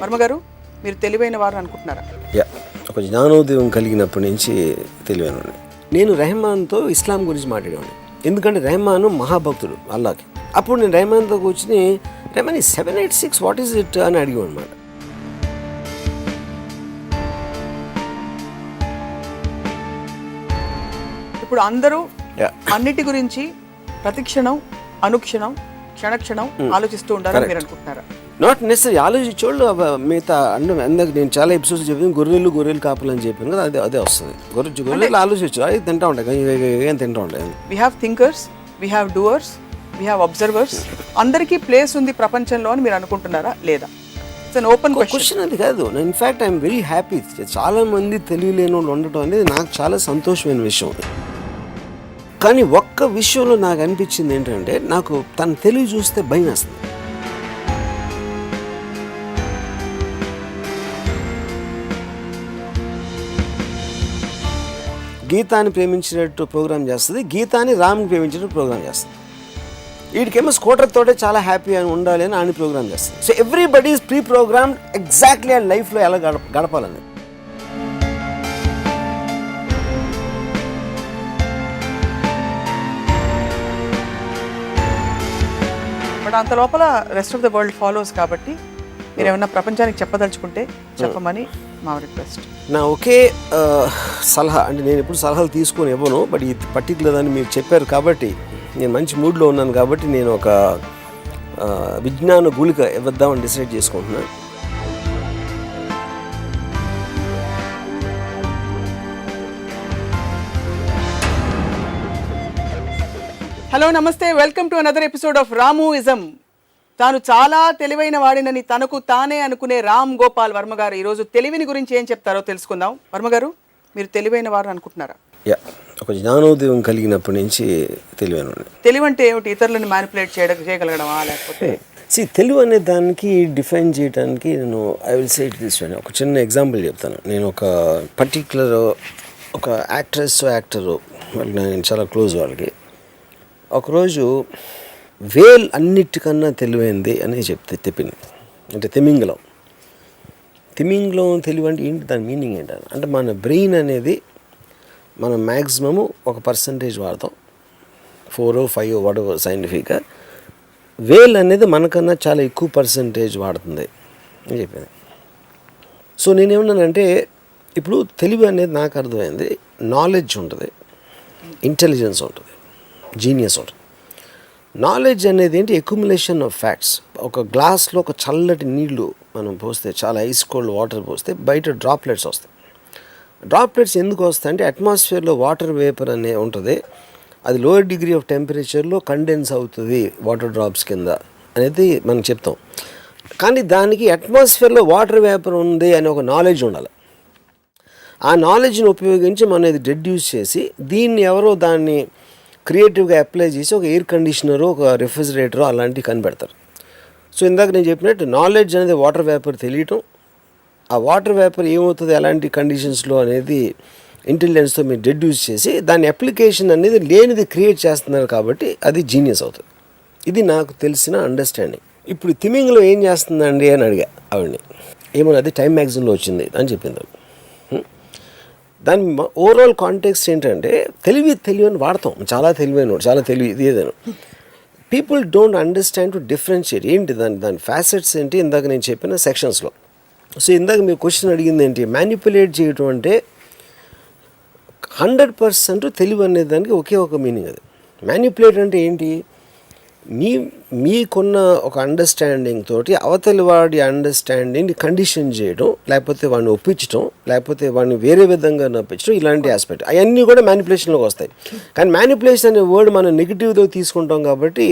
వర్మ గారు, మీరు తెలివైన వారు అనుకుంటున్నారా? ఒక జ్ఞానోదయం కలిగినప్పటి నుంచి తెలివైన. నేను రెహమాన్తో ఇస్లాం గురించి మాట్లాడేవాడిని, ఎందుకంటే రెహమాన్ మహాభక్తుడు అల్లాకి. అప్పుడు నేను రెహమాన్తో కూర్చుని రెహమాన్ 786 వాట్ ఈజ్ ఇట్ అని అడిగాను అనమాట. ఇప్పుడు అందరూ అన్నిటి గురించి ప్రతిక్షణం అనుక్షణం క్షణక్షణం ఆలోచిస్తూ ఉండాలని మీరు అనుకుంటున్నారా? నాట్ నెసరీ ఆలోచించోళ్ళు మిగతా అందరికి నేను చాలా ఎపిసోడ్స్ చెప్పాను. గొర్రెలు కాపులని చెప్పాను కదా, అదే వస్తుంది. గొర్రెలు ఆలోచించు, అది తింటా ఉంటాయి, ఏం తింటా ఉంటాయి. We have thinkers, we have doers, we have observers. అందరికీ ప్లేస్ ఉంది ప్రపంచంలో అని మీరు అనుకుంటున్నారా లేదా? ఓపెన్ క్వశ్చన్ అది కాదు. In fact I'm very happy. చాలా మంది తెలియలేని వాళ్ళు ఉండటం అనేది నాకు చాలా సంతోషమైన విషయం. కానీ ఒక్క విషయంలో నాకు అనిపించింది ఏంటంటే, నాకు తన తెలివి చూస్తే భయం వేస్తుంది. గీతాన్ని ప్రేమించినట్టు ప్రోగ్రామ్ చేస్తుంది, గీతాన్ని రామ్ని ప్రేమించినట్టు ప్రోగ్రామ్ చేస్తుంది. వీడికేమో స్కూటర్ తోటే చాలా హ్యాపీ అని ఉండాలి అని ఆయన ప్రోగ్రామ్ చేస్తుంది. So everybody is pre programme exactly ఆ లైఫ్లో ఎలా గడపాలని. బట్ అంత లోపల rest of the world follows కాబట్టి మీరు ఏమన్నా ప్రపంచానికి చెప్పదలుచుకుంటే చెప్పమని మా రిక్వెస్ట్. నా ఒకే సలహా, అంటే నేను ఎప్పుడు సలహాలు తీసుకొని ఇవ్వను, బట్ ఈ పర్టికులర్ అని మీరు చెప్పారు కాబట్టి నేను మంచి మూడ్లో ఉన్నాను కాబట్టి నేను ఒక విజ్ఞాన గుళిక ఇవ్వద్దామని డిసైడ్ చేసుకుంటున్నాను. హలో, నమస్తే, welcome to another episode of Ramuism. తాను చాలా తెలివైన వాడినని తనకు తానే అనుకునే రామ్ గోపాల్ వర్మ గారు ఈరోజు తెలివిని గురించి ఏం చెప్తారో తెలుసుకుందాం. వర్మ గారు, మీరు తెలివైన వారు అనుకుంటున్నారా? ఒక జ్ఞానోదయం కలిగినప్పటి నుంచి తెలివైన. తెలివి అంటే ఏమిటి? ఇతరులను మ్యానిపులేట్ చేయగలగడమా, లేకపోతే తెలివి అనే దానికి డిఫైన్ చేయడానికి నేను I will say it this way. ఒక చిన్న ఎగ్జాంపుల్ చెప్తాను. నేను ఒక పర్టిక్యులర్ ఒక యాక్టరు వాళ్ళకి నేను చాలా క్లోజ్. వాళ్ళకి ఒకరోజు వేల్ అన్నిటికన్నా తెలివైంది అని చెప్పింది. అంటే తిమింగలం తెలివి అంటే ఏంటి, దాని మీనింగ్ ఏంటని అంటే మన బ్రెయిన్ అనేది మనం మ్యాక్సిమము ఒక పర్సంటేజ్ వాడతాం, 4 or 5 వాడవ సైంటిఫిక్గా. వేల్ అనేది మనకన్నా చాలా ఎక్కువ పర్సంటేజ్ వాడుతుంది అని చెప్పింది. సో నేనేమన్నానంటే, ఇప్పుడు తెలివి అనేది నాకు అర్థమైంది, నాలెడ్జ్ ఉంటుంది, ఇంటెలిజెన్స్ ఉంటుంది, జీనియస్ ఉంటుంది. నాలెడ్జ్ అనేది ఏంటి, అక్యుములేషన్ ఆఫ్ ఫ్యాక్ట్స్. ఒక గ్లాస్లో ఒక చల్లటి నీళ్లు మనం పోస్తే, చాలా ఐస్ కోల్డ్ వాటర్ పోస్తే బయట డ్రాప్లెట్స్ వస్తాయి. డ్రాప్లెట్స్ ఎందుకు వస్తాయి అంటే, అట్మాస్ఫియర్లో వాటర్ వేపర్ అనే ఉంటుంది, అది లోయర్ డిగ్రీ ఆఫ్ టెంపరేచర్లో కండెన్స్ అవుతుంది వాటర్ డ్రాప్స్ కింద అనేది మనం చెప్తాం. కానీ దానికి అట్మాస్ఫియర్లో వాటర్ వేపర్ ఉంది అనే ఒక నాలెడ్జ్ ఉండాలి. ఆ నాలెడ్జ్ని ఉపయోగించి మనం ఇది డెడ్యూస్ చేసి, దీన్ని ఎవరో దాన్ని క్రియేటివ్గా అప్లై చేసి ఒక ఎయిర్ కండిషనరు, ఒక రిఫ్రిజిరేటరు అలాంటివి కనిపెడతారు. సో ఇందాక నేను చెప్పినట్టు నాలెడ్జ్ అనేది వాటర్ వేపర్ తెలియటం, ఆ వాటర్ వేపర్ ఏమవుతుంది ఎలాంటి కండిషన్స్లో అనేది ఇంటెలిజెన్స్తో మీరు డెడ్యూస్ చేసి దాని అప్లికేషన్ అనేది లేనిది క్రియేట్ చేస్తున్నారు కాబట్టి అది జీనియస్ అవుతుంది. ఇది నాకు తెలిసిన అండర్స్టాండింగ్. ఇప్పుడు తిమింగలం ఏం చేస్తుందండి అని అడిగా ఆవిడని. ఏమో అది టైమ్ మ్యాగజైన్లో వచ్చింది అని చెప్పింది. దాని ఓవరాల్ కాంటెక్స్ట్ ఏంటంటే, తెలివి అని వాడతాం, చాలా తెలివి ఇది ఏదైనా. People don't understand to differentiate ఏంటి దాని ఫ్యాసెట్స్ ఏంటి, ఇందాక నేను చెప్పిన సెక్షన్స్లో. సో ఇందాక మీరు క్వశ్చన్ అడిగింది ఏంటి, మ్యానిపులేట్ చేయటం అంటే 100% తెలివి అనే దానికి ఒకే ఒక మీనింగ్. అది మ్యానిపులేట్ అంటే ఏంటి, మీకున్న ఒక అండర్స్టాండింగ్ తోటి అవతలి వాడి అండర్స్టాండింగ్ని కండిషన్ చేయడం, లేకపోతే వాడిని ఒప్పించడం, లేకపోతే వాడిని వేరే విధంగా నొప్పించడం, ఇలాంటి ఆస్పెక్ట్ అవన్నీ కూడా మ్యానిపులేషన్లోకి వస్తాయి. కానీ మ్యానిపులేషన్ అనే వర్డ్ మనం నెగిటివ్తో తీసుకుంటాం కాబట్టి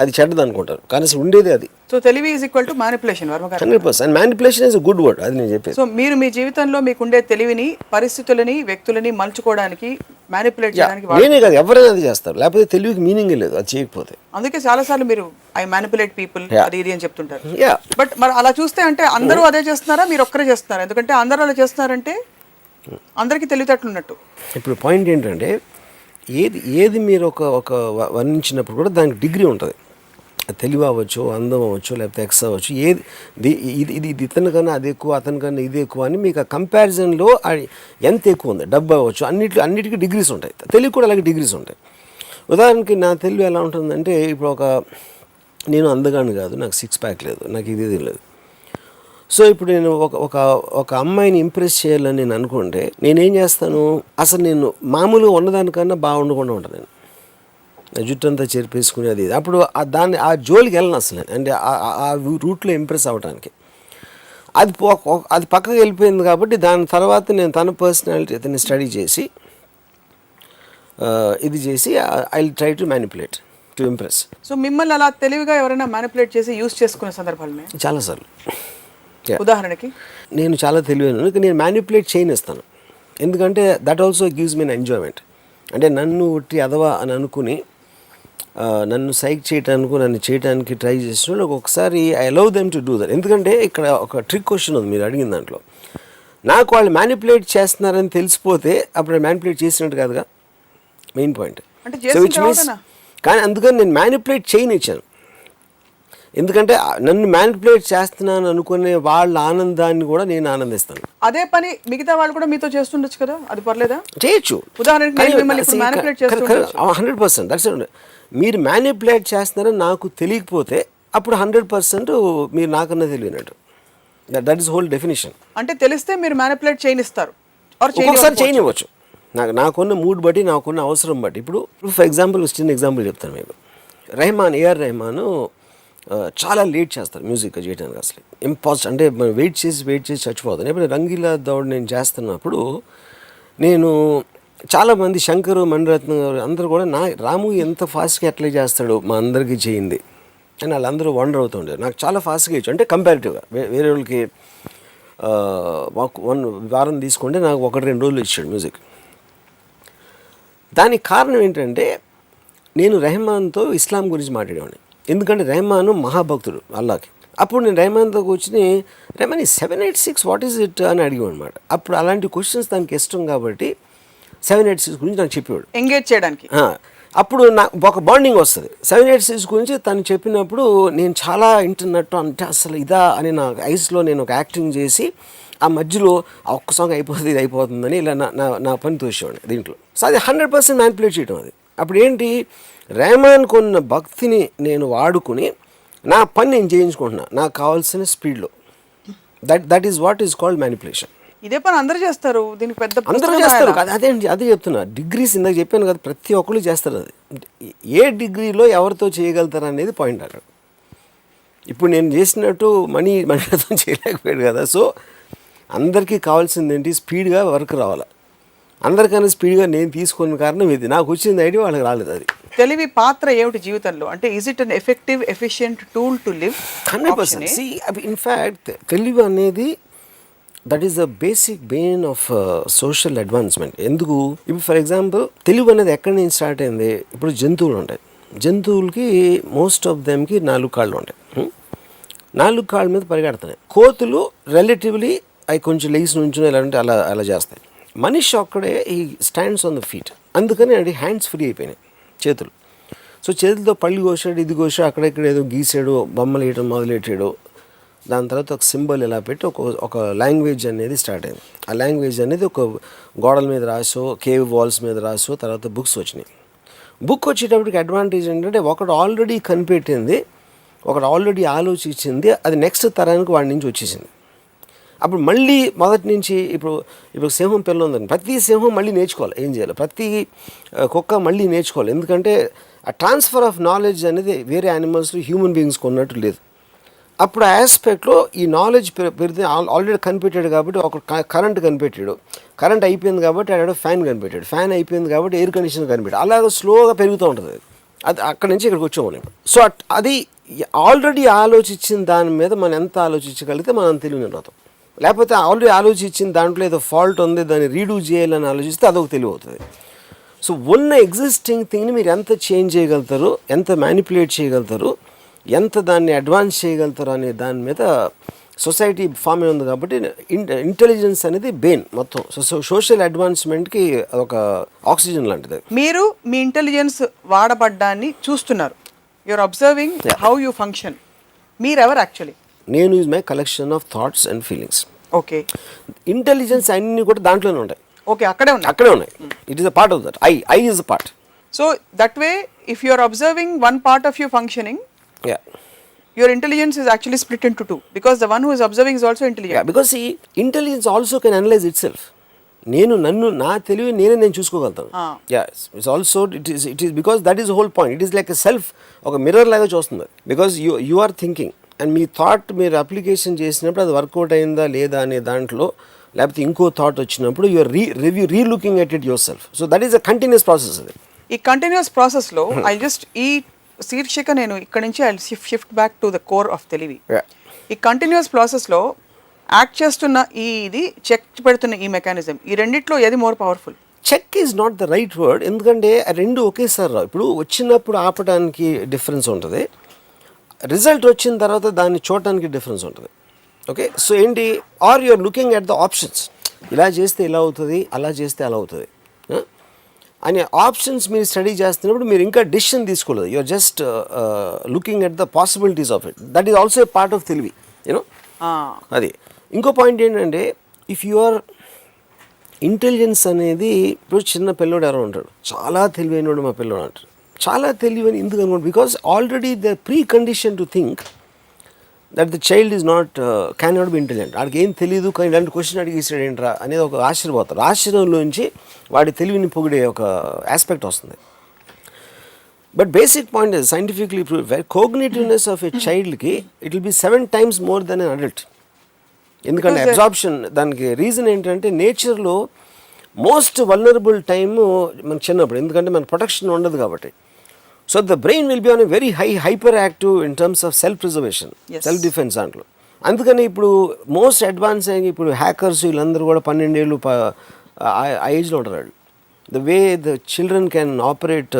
అది చెడ్డది అనుకుంటారు, కానీ ఉండేది అది. సో తెలివి is equal to manipulation. 100%. Manipulation is good word, అది నేను చెప్పేది. సో మీరు మీ జీవితంలో మీకుండే తెలివిని పరిస్థితులని వ్యక్తులని మలుచుకోవడానికి మ్యానిపులేట్ చేయడానికి నేనే కాదు, ఎవరైనా అది చేస్తారు, లేకపోతే తెలివికి మీనింగ్ లేదు అది చేయకపోతే. అందుకే చాలాసార్లు మీరు ఐ మ్యానిపులేట్ పీపుల్ అది ఇది అని చెప్తుంటారు. బట్ మరి అలా చూస్తే అంటే అందరూ అదే చేస్తున్నారా, మీరు ఒక్కరే చేస్తున్నారా? ఎందుకంటే అందరూ అలా చేస్తున్నారంటే అందరికీ తెలివితేటలు ఉన్నట్టు. ఇప్పుడు పాయింట్ ఏంటంటే ఏది మీరు ఒక వర్ణించినప్పుడు కూడా దానికి డిగ్రీ ఉంటుంది. తెలివి అవ్వచ్చు, అందం అవ్వచ్చు, లేకపోతే ఎక్స్ అవ్వచ్చు, ఇది ఇతని కన్నా అది ఎక్కువ, అతని కన్నా ఇది ఎక్కువ అని మీకు ఆ కంపారిజన్లో ఎంత ఎక్కువ ఉంది. డబ్బు అవ్వచ్చు, అన్నిటికీ డిగ్రీస్ ఉంటాయి. తెలివి కూడా అలాగే డిగ్రీస్ ఉంటాయి. ఉదాహరణకి నా తెలివి ఎలా ఉంటుందంటే, ఇప్పుడు నేను అందగాను కాదు, నాకు 6 ప్యాక్ లేదు, నాకు ఇది లేదు. సో ఇప్పుడు నేను ఒక అమ్మాయిని ఇంప్రెస్ చేయాలని నేను అనుకుంటే నేనేం చేస్తాను, అసలు నేను మామూలుగా ఉన్నదానికన్నా బాగుండకుండా ఉంటాను. నేను జుట్టు అంతా చెరిపేసుకుని అది అప్పుడు ఆ జోలికి వెళ్ళను అసలు. అంటే ఆ రూట్లో ఇంప్రెస్ అవ్వడానికి అది పక్కకి వెళ్ళిపోయింది. కాబట్టి దాని తర్వాత నేను తన పర్సనాలిటీ అతన్ని స్టడీ చేసి ఇది చేసి I will try to manipulate to impress. So మిమ్మల్ని అలా తెలివిగా ఎవరైనా మ్యానిపులేట్ చేసి యూజ్ చేసుకునే సందర్భాలు చాలాసార్లు. ఉదాహరణకి నేను చాలా తెలివైన, నేను మ్యానిపులేట్ చేయనిస్తాను. ఎందుకంటే that also gives me enjoyment. అంటే నన్ను ఒట్టి అదవా అని అనుకుని నన్ను సైక్ చేయటానికి, నన్ను చేయడానికి ట్రై చేసిన ఒకసారి I allow them to do that. ఎందుకంటే ఇక్కడ ఒక ట్రిక్ క్వశ్చన్ ఉంది మీరు అడిగిన దాంట్లో. నాకు వాళ్ళు మ్యానిపులేట్ చేస్తున్నారని తెలిసిపోతే అప్పుడు మ్యానిపులేట్ చేసినట్టు కాదుగా main point. So which means కానీ అందుకని నేను మ్యానిపులేట్ చేయనిచ్చాను. ఎందుకంటే నన్ను మ్యానిపులేట్ చేస్తున్నాను అనుకునే వాళ్ళ ఆనందాన్ని కూడా నేను ఆనందిస్తాను. అదే పని మిగతా వాళ్ళు కూడా మీతో చేస్తుండొచ్చు కదా, అది పర్లేదా? చేయొచ్చు. ఉదాహరణకి 100% దట్స్ మీరు మ్యానిపులేట్ చేస్తున్నారని నాకు తెలియకపోతే అప్పుడు 100% మీరు నాకన్నా తెలియనట్టు. That is whole definition. అంటే తెలిస్తే మీరు మ్యానిపులేట్ చేయనిస్తారు, ఒక్కొక్కసారి చేయనివ్వచ్చు. నాకున్న మూడ్ బట్టి, నాకున్న అవసరం బట్టి. ఇప్పుడు ఫర్ ఎగ్జాంపుల్ చిన్న ఎగ్జాంపుల్ చెప్తాను మీకు. ఏఆర్ రెహమాన్ చాలా లేట్ చేస్తారు మ్యూజిక్ చేయడానికి. అసలు ఇంపాసిబుల్. అంటే మనం వెయిట్ చేసి చచ్చిపోతాను. ఇప్పుడు రంగీలా దౌడ్ నేను చేస్తున్నప్పుడు నేను చాలామంది శంకరు, మణిరత్నం గారు అందరూ కూడా రాము ఎంత ఫాస్ట్గా ఎట్లా చేస్తాడు, మా అందరికీ చేయింది అని వాళ్ళందరూ వండర్ అవుతుండే. నాకు చాలా ఫాస్ట్గా ఇచ్చు. అంటే కంపారిటివ్గా వేరే వాళ్ళకి 1 వారం తీసుకుంటే నాకు 1-2 రోజులు ఇచ్చాడు మ్యూజిక్. దానికి కారణం ఏంటంటే నేను రెహమాన్తో ఇస్లాం గురించి మాట్లాడేవాడిని. ఎందుకంటే రెహమాను మహాభక్తుడు అల్లాకి. అప్పుడు నేను రెహమాన్తో కూర్చుని రెహమాన్ 786 వాట్ ఈజ్ ఇట్ అని అడిగాను అనమాట. అప్పుడు అలాంటి క్వశ్చన్స్ దానికి ఇష్టం కాబట్టి 786 గురించి నాకు చెప్పేవాడు ఎంగేజ్ చేయడానికి. అప్పుడు నాకు ఒక బాండింగ్ వస్తుంది. 786 గురించి తను చెప్పినప్పుడు నేను చాలా వింటున్నట్టు, అంటే అసలు ఇదా అని నా ఐస్లో నేను ఒక యాక్టింగ్ చేసి ఆ మధ్యలో ఆ ఒక్క సాంగ్ అయిపోతుంది, ఇది అయిపోతుందని ఇలా నా పని తోసేవాడిని దీంట్లో. సో అది 100% మ్యానిపులేట్ చేయడం. అది అప్పుడు ఏంటి, రెహమాన్ కొన్న భక్తిని నేను వాడుకుని నా పని నేను చేయించుకుంటున్నా నాకు కావాల్సిన స్పీడ్లో. That is what is called manipulation. ఇదే పని అందరూ చేస్తారు, దీనికి పెద్ద అందరూ చేస్తారు. అదే చెప్తున్నా. డిగ్రీస్ ఇందాక చెప్పాను కదా, ప్రతి ఒక్కరు చేస్తారు. అది ఏ డిగ్రీలో ఎవరితో చేయగలుగుతారు అనేది పాయింట్ అక్కడ. ఇప్పుడు నేను చేసినట్టు మణితో చేయలేకపోయాడు కదా. సో అందరికీ కావాల్సింది ఏంటి, స్పీడ్గా వర్క్ రావాలి. అందరికన్నా స్పీడ్గా నేను తీసుకున్న కారణం ఇది. నాకు వచ్చింది ఐడియా వాళ్ళకి రాలేదు. అది తెలివి పాత్ర ఏమిటి జీవితంలో? అంటే is it an effective efficient tool to live? 100%. In fact తెలివి అనేది that is the basic Bain of social advancement. ఎందుకు? ఇప్పుడు ఫర్ ఎగ్జాంపుల్ తెలివి అనేది ఎక్కడి నుంచి స్టార్ట్ అయింది? ఇప్పుడు జంతువులు ఉంటాయి. జంతువులకి మోస్ట్ ఆఫ్ దెమ్కి 4 కాళ్ళు ఉంటాయి. 4 కాళ్ళ మీద పరిగెడుతున్నాయి. కోతులు రిలేటివ్లీ అవి కొంచెం లెగ్స్ నుంచి ఎలాంటి అలా చేస్తాయి. మనిషి ఒక్కడే ఈ స్టాండ్స్ ఆన్ ద ఫీట్. అందుకని అది హ్యాండ్స్ ఫ్రీ అయిపోయినాయి, చేతులు. సో చేతులతో పళ్ళు కోసాడు, ఇది కోసాడు, అక్కడెక్కడ ఏదో గీసాడు, బొమ్మలు వేయడం మొదలెట్టాడు. దాని తర్వాత ఒక సింబల్ ఇలా పెట్టి ఒక లాంగ్వేజ్ అనేది స్టార్ట్ అయింది. ఆ లాంగ్వేజ్ అనేది ఒక గోడల మీద రాసో, కేవ్ వాల్స్ మీద రాసో, తర్వాత బుక్స్ వచ్చినాయి. బుక్ వచ్చేటప్పటికి అడ్వాంటేజ్ ఏంటంటే ఒకడు ఆల్రెడీ కనిపెట్టింది, ఒకడు ఆల్రెడీ ఆలోచించింది, అది నెక్స్ట్ తరానికి వాడి నుంచి వచ్చేసింది. అప్పుడు మళ్ళీ మొదటి నుంచి ఇప్పుడు సింహం పిల్ల ఉందని ప్రతి సింహం మళ్ళీ నేర్చుకోవాలి ఏం చేయాలి, ప్రతి కుక్క మళ్ళీ నేర్చుకోవాలి. ఎందుకంటే ఆ ట్రాన్స్ఫర్ ఆఫ్ నాలెడ్జ్ అనేది వేరే యానిమల్స్లో హ్యూమన్ బీయింగ్స్కి ఉన్నట్టు లేదు. అప్పుడు ఆ ఆస్పెక్ట్లో ఈ నాలెడ్జ్ పెరిగితే ఆల్రెడీ కనిపెట్టాడు కాబట్టి ఒక కరెంట్ కనిపెట్టాడు, కరెంట్ అయిపోయింది కాబట్టి ఆడ ఫ్యాన్ కనిపెట్టాడు, ఫ్యాన్ అయిపోయింది కాబట్టి ఎయిర్ కండిషనర్ కనిపెట్టాడు. అలాగ స్లోగా పెరుగుతూ ఉంటుంది. అది అక్కడి నుంచి ఇక్కడికి వచ్చాము మనం. సో అది ఆల్రెడీ ఆలోచించిన దాని మీద మనం ఎంత ఆలోచించగలిగితే మనం తెలివిని రాతాం. లేకపోతే ఆల్రెడీ ఆలోచించిన దాంట్లో ఏదో ఫాల్ట్ ఉంది, దాన్ని రీడూ చేయాలని ఆలోచిస్తే అదొక తెలివి అవుతుంది. సో ఉన్న ఎగ్జిస్టింగ్ థింగ్ని మీరు ఎంత చేంజ్ చేయగలుగుతారు, ఎంత మ్యానిపులేట్ చేయగలుగుతారు, ఎంత దాన్ని అడ్వాన్స్ చేయగలుగుతారు అనే దాని మీద సొసైటీ ఫామ్ అయి ఉంది కాబట్టి ఇంటెలిజెన్స్ అనేది బెయిన్ మొత్తం. సో సోషల్ అడ్వాన్స్మెంట్కి ఒక ఆక్సిజన్ లాంటిది. మీరు మీ ఇంటెలిజెన్స్ వాడబడ్డాన్ని చూస్తున్నారు. You're observing how you function. మీరెవరు యాక్చువల్లీ? నేను is my collection of thoughts and feelings. Okay. Intelligence అన్నీ కూడా దాంట్లోనే ఉంటాయి. ఓకే, అక్కడే ఉన్నాయి. It is a part of that. I is a part. So that way if you are observing one part of you functioning, your intelligence is actually split into two, because the one who is observing is also intelligent. Yeah, because see, intelligence also can analyze itself. నా తెలివి నేను చూసుకోగలుగుతాను. It's also it is because that is whole point. It is like a self, ఒక mirror లాగా చూస్తుంది. Because you are thinking and మీ thought మీరు application చేసినప్పుడు అది వర్కౌట్ అయిందా లేదా అనే దాంట్లో, లేకపోతే ఇంకో థాట్ వచ్చినప్పుడు you're relooking at it yourself. So that is a continuous process. అది ఈ కంటిన్యూస్ ప్రాసెస్లో ఐ జస్ట్ ఈ శీర్షిక నేను ఇక్కడ నుంచి I shift back to the core of తెలివి. ఈ కంటిన్యూస్ ప్రాసెస్లో యాక్ట్ చేస్తున్న ఇది చెక్ పెడుతున్న ఈ మెకానిజం, ఈ రెండిట్లో ఏది more powerful? Check is not the right word. ఎందుకంటే రెండు ఒకేసారి రావు. ఇప్పుడు వచ్చినప్పుడు ఆపడానికి డిఫరెన్స్ ఉంటుంది, రిజల్ట్ వచ్చిన తర్వాత దాన్ని చూడటానికి డిఫరెన్స్ ఉంటుంది. ఓకే, సో ఏంటి, or you're looking at the options. ఇలా చేస్తే ఇలా అవుతుంది, అలా చేస్తే అలా అవుతుంది అనే ఆప్షన్స్ మీరు స్టడీ చేస్తున్నప్పుడు మీరు ఇంకా డెసిషన్ తీసుకోలేదు. You're just looking at the possibilities of it. That is also a part of తెలివి, యూనో. అది ఇంకో పాయింట్ ఏంటంటే, ఇఫ్ యువర్ ఇంటెలిజెన్స్ అనేది, ఇప్పుడు చిన్న పిల్లోడు ఎవరో ఉంటాడు, చాలా తెలివైనడు మా పిల్లోడు అంటారు. చాలా తెలివైన ఎందుకు అనుకోండి, because already the pre condition to think that the child is not can not be intelligent. వాడికి ఏం తెలియదు కానీ ఇలాంటి క్వశ్చన్ అడిగేసాడు ఏంట్రా అనేది ఒక ఆశ్చర్యపోతారు. ఆశ్చర్యంలోంచి వాడి తెలివిని పొగిడే ఒక ఆస్పెక్ట్ వస్తుంది. But basic point is scientifically prove cognitiveness of a చైల్డ్కి it will be 7 times more than an adult. ఎందుకంటే అబ్జార్ప్షన్, దానికి రీజన్ ఏంటంటే నేచర్లో మోస్ట్ వల్నరబుల్ టైము మన చిన్నప్పుడు, ఎందుకంటే మన ప్రొటెక్షన్ ఉండదు కాబట్టి. So the brain will be on a very hyper active in terms of self preservation, self defence దాంట్లో. అందుకని ఇప్పుడు మోస్ట్ అడ్వాన్స్ అయ్యి ఇప్పుడు హ్యాకర్స్ వీళ్ళందరూ కూడా 12 ఏళ్ళు ఆ ఏజ్లో ఉంటారు వాళ్ళు. The way the children can operate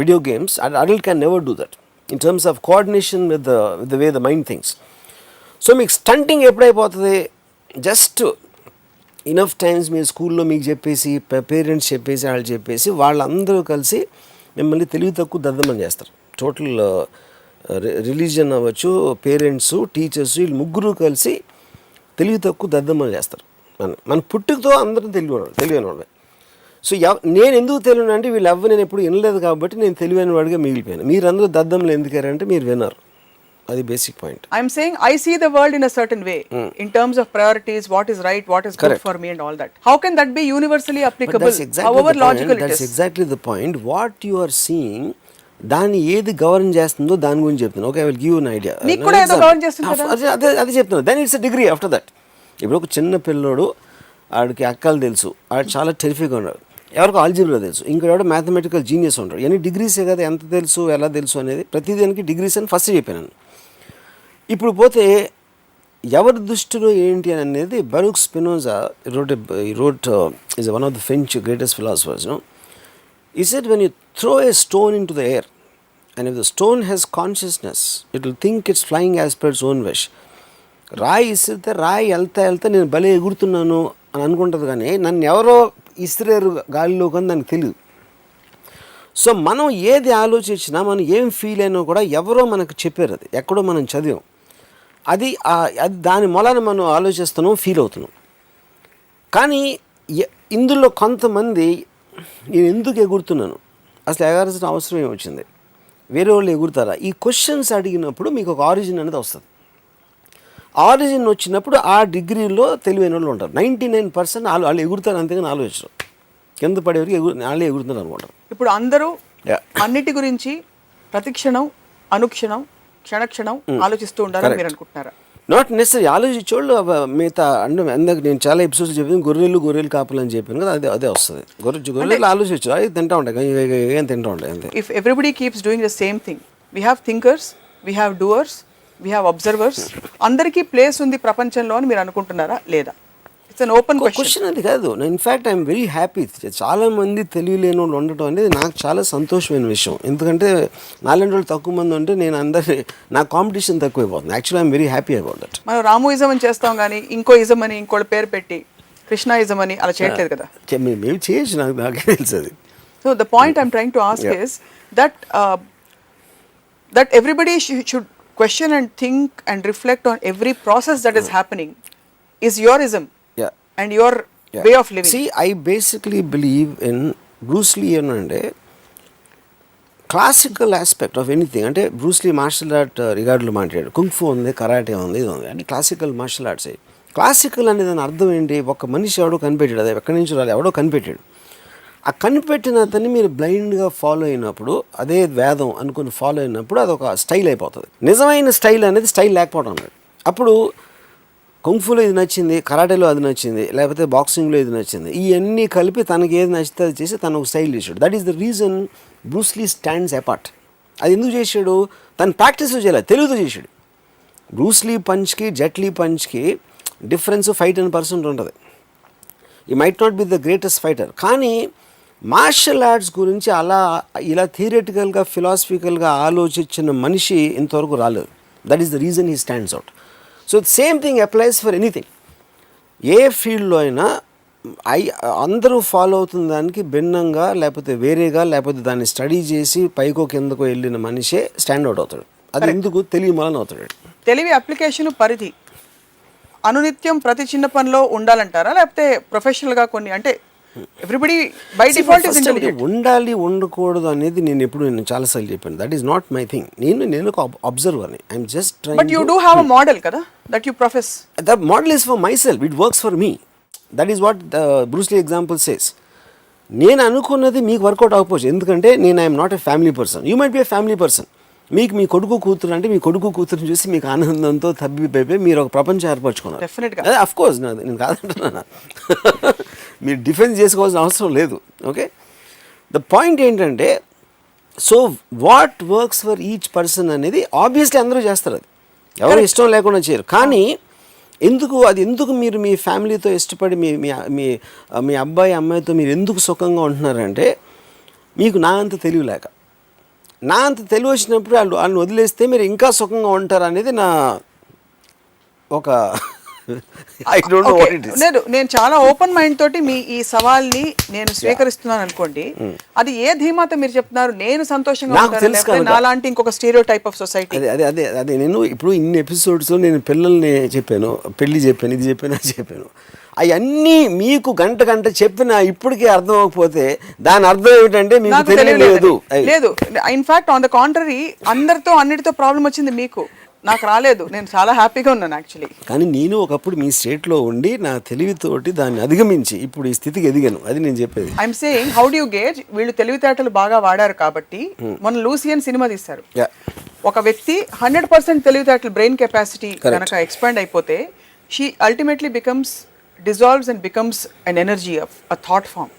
video games, adult can never do that in terms of coordination with the way the mind things. So మీకు స్టంటింగ్ ఎప్పుడైపోతుంది, జస్ట్ ఇనఫ్ టైమ్స్ మీరు స్కూల్లో మీకు చెప్పేసి, పేరెంట్స్ చెప్పేసి, వాళ్ళు చెప్పేసి, వాళ్ళందరూ కలిసి మిమ్మల్ని తెలివి తక్కువ దద్దమని చేస్తారు. టోటల్ రిలీజియన్ అవ్వచ్చు, పేరెంట్స్, టీచర్స్, వీళ్ళు ముగ్గురు కలిసి తెలివి తక్కువ దద్దమని చేస్తారు. మన పుట్టుకతో అందరం తెలివైన వాళ్ళే. సో నేను ఎందుకు తెలియను అంటే, వీళ్ళు నేను ఎప్పుడు వినలేదు కాబట్టి నేను తెలివైన వాడిగా మిగిలిపోయాను. మీరందరూ దద్దమ్మలు ఎందుకారంటే మీరు విన్నారు. అది basic point. I'm saying I see the world in a certain way in terms of priorities, what is right, what is good for me and all that. How can that be universally applicable? However logical it is. That's exactly the point. What you are seeing, దాన్ని ఏది govern చేస్తుందో దాని గురించి చెప్తున్నాను. Okay, I will give you an idea. నీకు కూడా ఏదో govern చేస్తుంది కదా. అదే చెప్తున్నాను. Then it's a degree after that. ఇప్పుడు ఒక చిన్న పిల్లోడు, ఆడికి అక్కలు తెలుసు, ఆడు చాలా టెరిఫిక్గా ఉన్నాడు, ఎవరికి ఆల్జీబ్రా తెలుసు, ఇంకోటి మ్యాథమెటికల్ జీనియస్ ఉంటాడు. ఎన్ని డిగ్రీసే కదా, ఎంత తెలుసు, ఎలా తెలుసు అనేది ప్రతిదానికి డిగ్రీస్ అని ఫస్ట్ చెప్పాను. ఇప్పుడు పోతే ఎవరి దృష్టిలో ఏంటి అని అనేది, బరూక్ Spinoza wrote is one of the French greatest philosophers. He said, when you throw a stone into the air and if the stone has consciousness, it will think it's flying as per its own wish. రాయి ఇసిరితే రాయి వెళ్తా నేను భలే ఎగురుతున్నాను అని అనుకుంటుంది, కానీ నన్ను ఎవరో ఇసిరేరు గాలిలో కానీ దానికి తెలియదు. సో మనం ఏది ఆలోచించినా, మనం ఏం ఫీల్ అయినా కూడా ఎవరో మనకు చెప్పారు, అది ఎక్కడో మనం చదివాం, అది దాని మూలాన మనం ఆలోచిస్తున్నాం, ఫీల్ అవుతున్నాం. కానీ ఇందులో కొంతమంది నేను ఎందుకు ఎగురుతున్నాను, అసలు ఎగరాల్సిన అవసరం ఏమొచ్చింది, వేరే వాళ్ళు ఎగురుతారా, ఈ క్వశ్చన్స్ అడిగినప్పుడు మీకు ఒక ఆరిజిన్ అనేది వస్తుంది. ఆరిజిన్ వచ్చినప్పుడు ఆ డిగ్రీలో తెలివైన వాళ్ళు ఉంటారు. 99% వాళ్ళు ఎగురుతారు, అంతేగాని ఆలోచించరు. కింద పడేవరికి వాళ్ళే ఎగురుతున్నారు అనుకుంటారు. ఇప్పుడు అందరూ అన్నిటి గురించి ప్రతిక్షణం, అనుక్షణం, క్షణక్షణం ఆలోచిస్తూ ఉండాలని మీరు అనుకుంటున్నారా? Not necessary. ఆలోచించేవాళ్ళు మిగతా అంటే ఇందాక నేను చాలా ఎపిసోడ్స్ చెప్పాను, గొర్రెలు కాపులు అని చెప్పాను కదా, అదే వస్తుంది. గొర్రెలు ఆలోచించు, అది తింటా ఉంటాయి, ఏం తింటా ఉంటాయి అంతే. If everybody keeps doing the same thing, we have thinkers, we have doers, we have observers, అందరికీ ప్లేస్ ఉంది ప్రపంచంలో అని మీరు అనుకుంటున్నారా లేదా? It's an open question. Question అది కాదు. In fact I'm very happy. చాలామంది తెలియలేని వాళ్ళు ఉండటం అనేది నాకు చాలా సంతోషమైన విషయం. ఎందుకంటే నాలుగు రోజులు తక్కువ మంది ఉంటే నేను నా కాంపిటీషన్ తక్కువైపోతుంది. Actually I'm very happy about that. మనం రాముయిజం అని చేస్తాం కానీ ఇంకో ఇజం అని ఇంకోళ్ళ పేరు పెట్టి కృష్ణాయిజం అని అలా చేయట్లేదు కదా. మేము చేయొచ్చు, నాకే తెలుసు అది. So the point I'm trying to ask is that everybody should question and think and reflect on every process that is happening is Yourism and your way of living. See, I basically believe in Bruce Lee అంటే classical aspect of anything. అంటే Bruce Lee martial art రిగార్డులో మాట్లాడాడు. Kung fu ఉంది, karate ఉంది, ఇది ఉంది. అంటే classical martial arts. Classical అనేది దాని అర్థం ఏంటి? ఒక మనిషి ఎవడో కనిపెట్టాడు, అది ఎక్కడి నుంచి రాలి ఎవడో కనిపెట్టాడు. ఆ కనిపెట్టిన అతన్ని మీరు బ్లైండ్గా ఫాలో అయినప్పుడు, అదే వేదం అనుకుని ఫాలో అయినప్పుడు అది ఒక స్టైల్ అయిపోతుంది. నిజమైన స్టైల్ అనేది స్టైల్ లేకపోవడం అన్నది. అప్పుడు కుంగ్ఫులో ఇది నచ్చింది, కరాటేలో అది నచ్చింది, లేకపోతే బాక్సింగ్లో ఇది నచ్చింది, ఇవన్నీ కలిపి తనకి ఏది నచ్చితే అది చేసి తను ఒక స్టైల్ చేసాడు. That is the reason Bruce Lee stands apart. అది ఎందుకు చేశాడు? తను ప్రాక్టీస్లో చేయలేదు, తెలుగుతో చేశాడు. బ్రూస్ లీ పంచ్కి జెట్ లీ పంచ్కి డిఫరెన్స్ 5-10% ఉంటుంది. He might not be the greatest fighter, కానీ మార్షల్ ఆర్ట్స్ గురించి ఇలా థియరిటికల్గా ఫిలాసఫికల్గా ఆలోచించిన మనిషి ఇంతవరకు రాలేదు. That is the reason he stands out. So same thing applies for anything. ఏ ఫీల్డ్లో అయినా అందరూ ఫాలో అవుతున్న దానికి భిన్నంగా, లేకపోతే వేరేగా, లేకపోతే దాన్ని స్టడీ చేసి పైకో కిందకో వెళ్ళిన మనిషే స్టాండ్ అవుట్ అవుతాడు. అది ఎందుకు? తెలివి మూలన అవుతాడు. తెలివి అప్లికేషన్ పరిధి అనునిత్యం ప్రతి చిన్న పనిలో ఉండాలంటారా, లేకపోతే ప్రొఫెషనల్గా కొన్ని? అంటే everybody by default is intelligent. ఉండాలి, ఉండకూడదు అనేది నేను చాలాసార్లు చెప్పాను. That is not my thing. నేను ఒక అబ్జర్వర్ని. I'm just trying. But you do have a model కదా that you profess. The model is for myself. It works for me. That is what Bruce Lee example says. నేను అనుకున్నది మీకు work out అవ్వకపోవచ్చు. ఎందుకంటే నేను I'm not a family person. You might be a family person. మీకు మీ కొడుకు కూతురు అంటే మీ కొడుకు కూతురుని చూసి మీకు ఆనందంతో తబ్బిపోయి మీరు ఒక ప్రపంచం ఏర్పరచుకున్నారు. డెఫినెట్గా. అదే అఫ్ కోర్స్, నేను కాదంటున్నా. మీరు డిఫెన్స్ చేసుకోవాల్సిన అవసరం లేదు. ఓకే, ద పాయింట్ ఏంటంటే, so what works for each person అనేది ఆబ్వియస్లీ అందరూ చేస్తారు. అది ఎవరు ఇష్టం లేకుండా చేయరు. కానీ ఎందుకు మీరు మీ ఫ్యామిలీతో ఇష్టపడి మీ అబ్బాయి అమ్మాయితో మీరు ఎందుకు సుఖంగా ఉంటున్నారంటే, మీకు నా అంత తెలియలేక. నా అంత తెలివి వచ్చినప్పుడు వాళ్ళని వదిలేస్తే మీరు ఇంకా సుఖంగా ఉంటారు అనేది నా ఒక I don't know what it is. నేను చాలా ఓపెన్ మైండ్ తోటి మీ ఈ సవాల్ని నేను స్వీకరిస్తున్నాను అనుకోండి. అది ఏ ధీమాతో మీరు చెప్తున్నారు? నేను సంతోషంగా ఉంటాను, నాలాంటి ఇంకొక స్టీరియో టైప్ ఆఫ్ సొసైటీ. అదే నేను ఇప్పుడు ఇన్ని ఎపిసోడ్స్ నేను పిల్లల్ని చెప్పాను, పెళ్లి చెప్పాను, ఇది చెప్పాను, అది చెప్పాను. అవన్నీ మీకు గంట చెప్పినా ఇప్పటికీ అర్థం అవ్వకపోతే దాని అర్థం ఏమిటంటే మీకు తెలియలేదు. లేదు, ఇన్ఫాక్ట్ ఆన్ ద కాంట్రరీ, అందరితో అన్నిటితో ప్రాబ్లం వచ్చింది మీకు, నాకు రాలేదు. నేను చాలా హ్యాపీగా ఉన్నాను యాక్చువల్లీ. కానీ నేను ఒకప్పుడు మీ స్టేట్లో ఉండి నా తెలివితోటి దాన్ని అధిగమించి ఇప్పుడు ఈ స్థితికి ఎదిగాను. అది నేను చెప్పేది. I'm saying, how do you gauge? వీళ్ళు తెలివితేటలు బాగా వాడారు కాబట్టి. మన లూసియన్ సినిమా తీస్తారు. ఒక వ్యక్తి 100% తెలివితేటలు, బ్రెయిన్ కెపాసిటీ కనుక ఎక్స్పాండ్ అయిపోతే, she ultimately becomes dissolves and becomes an energy of a thought form.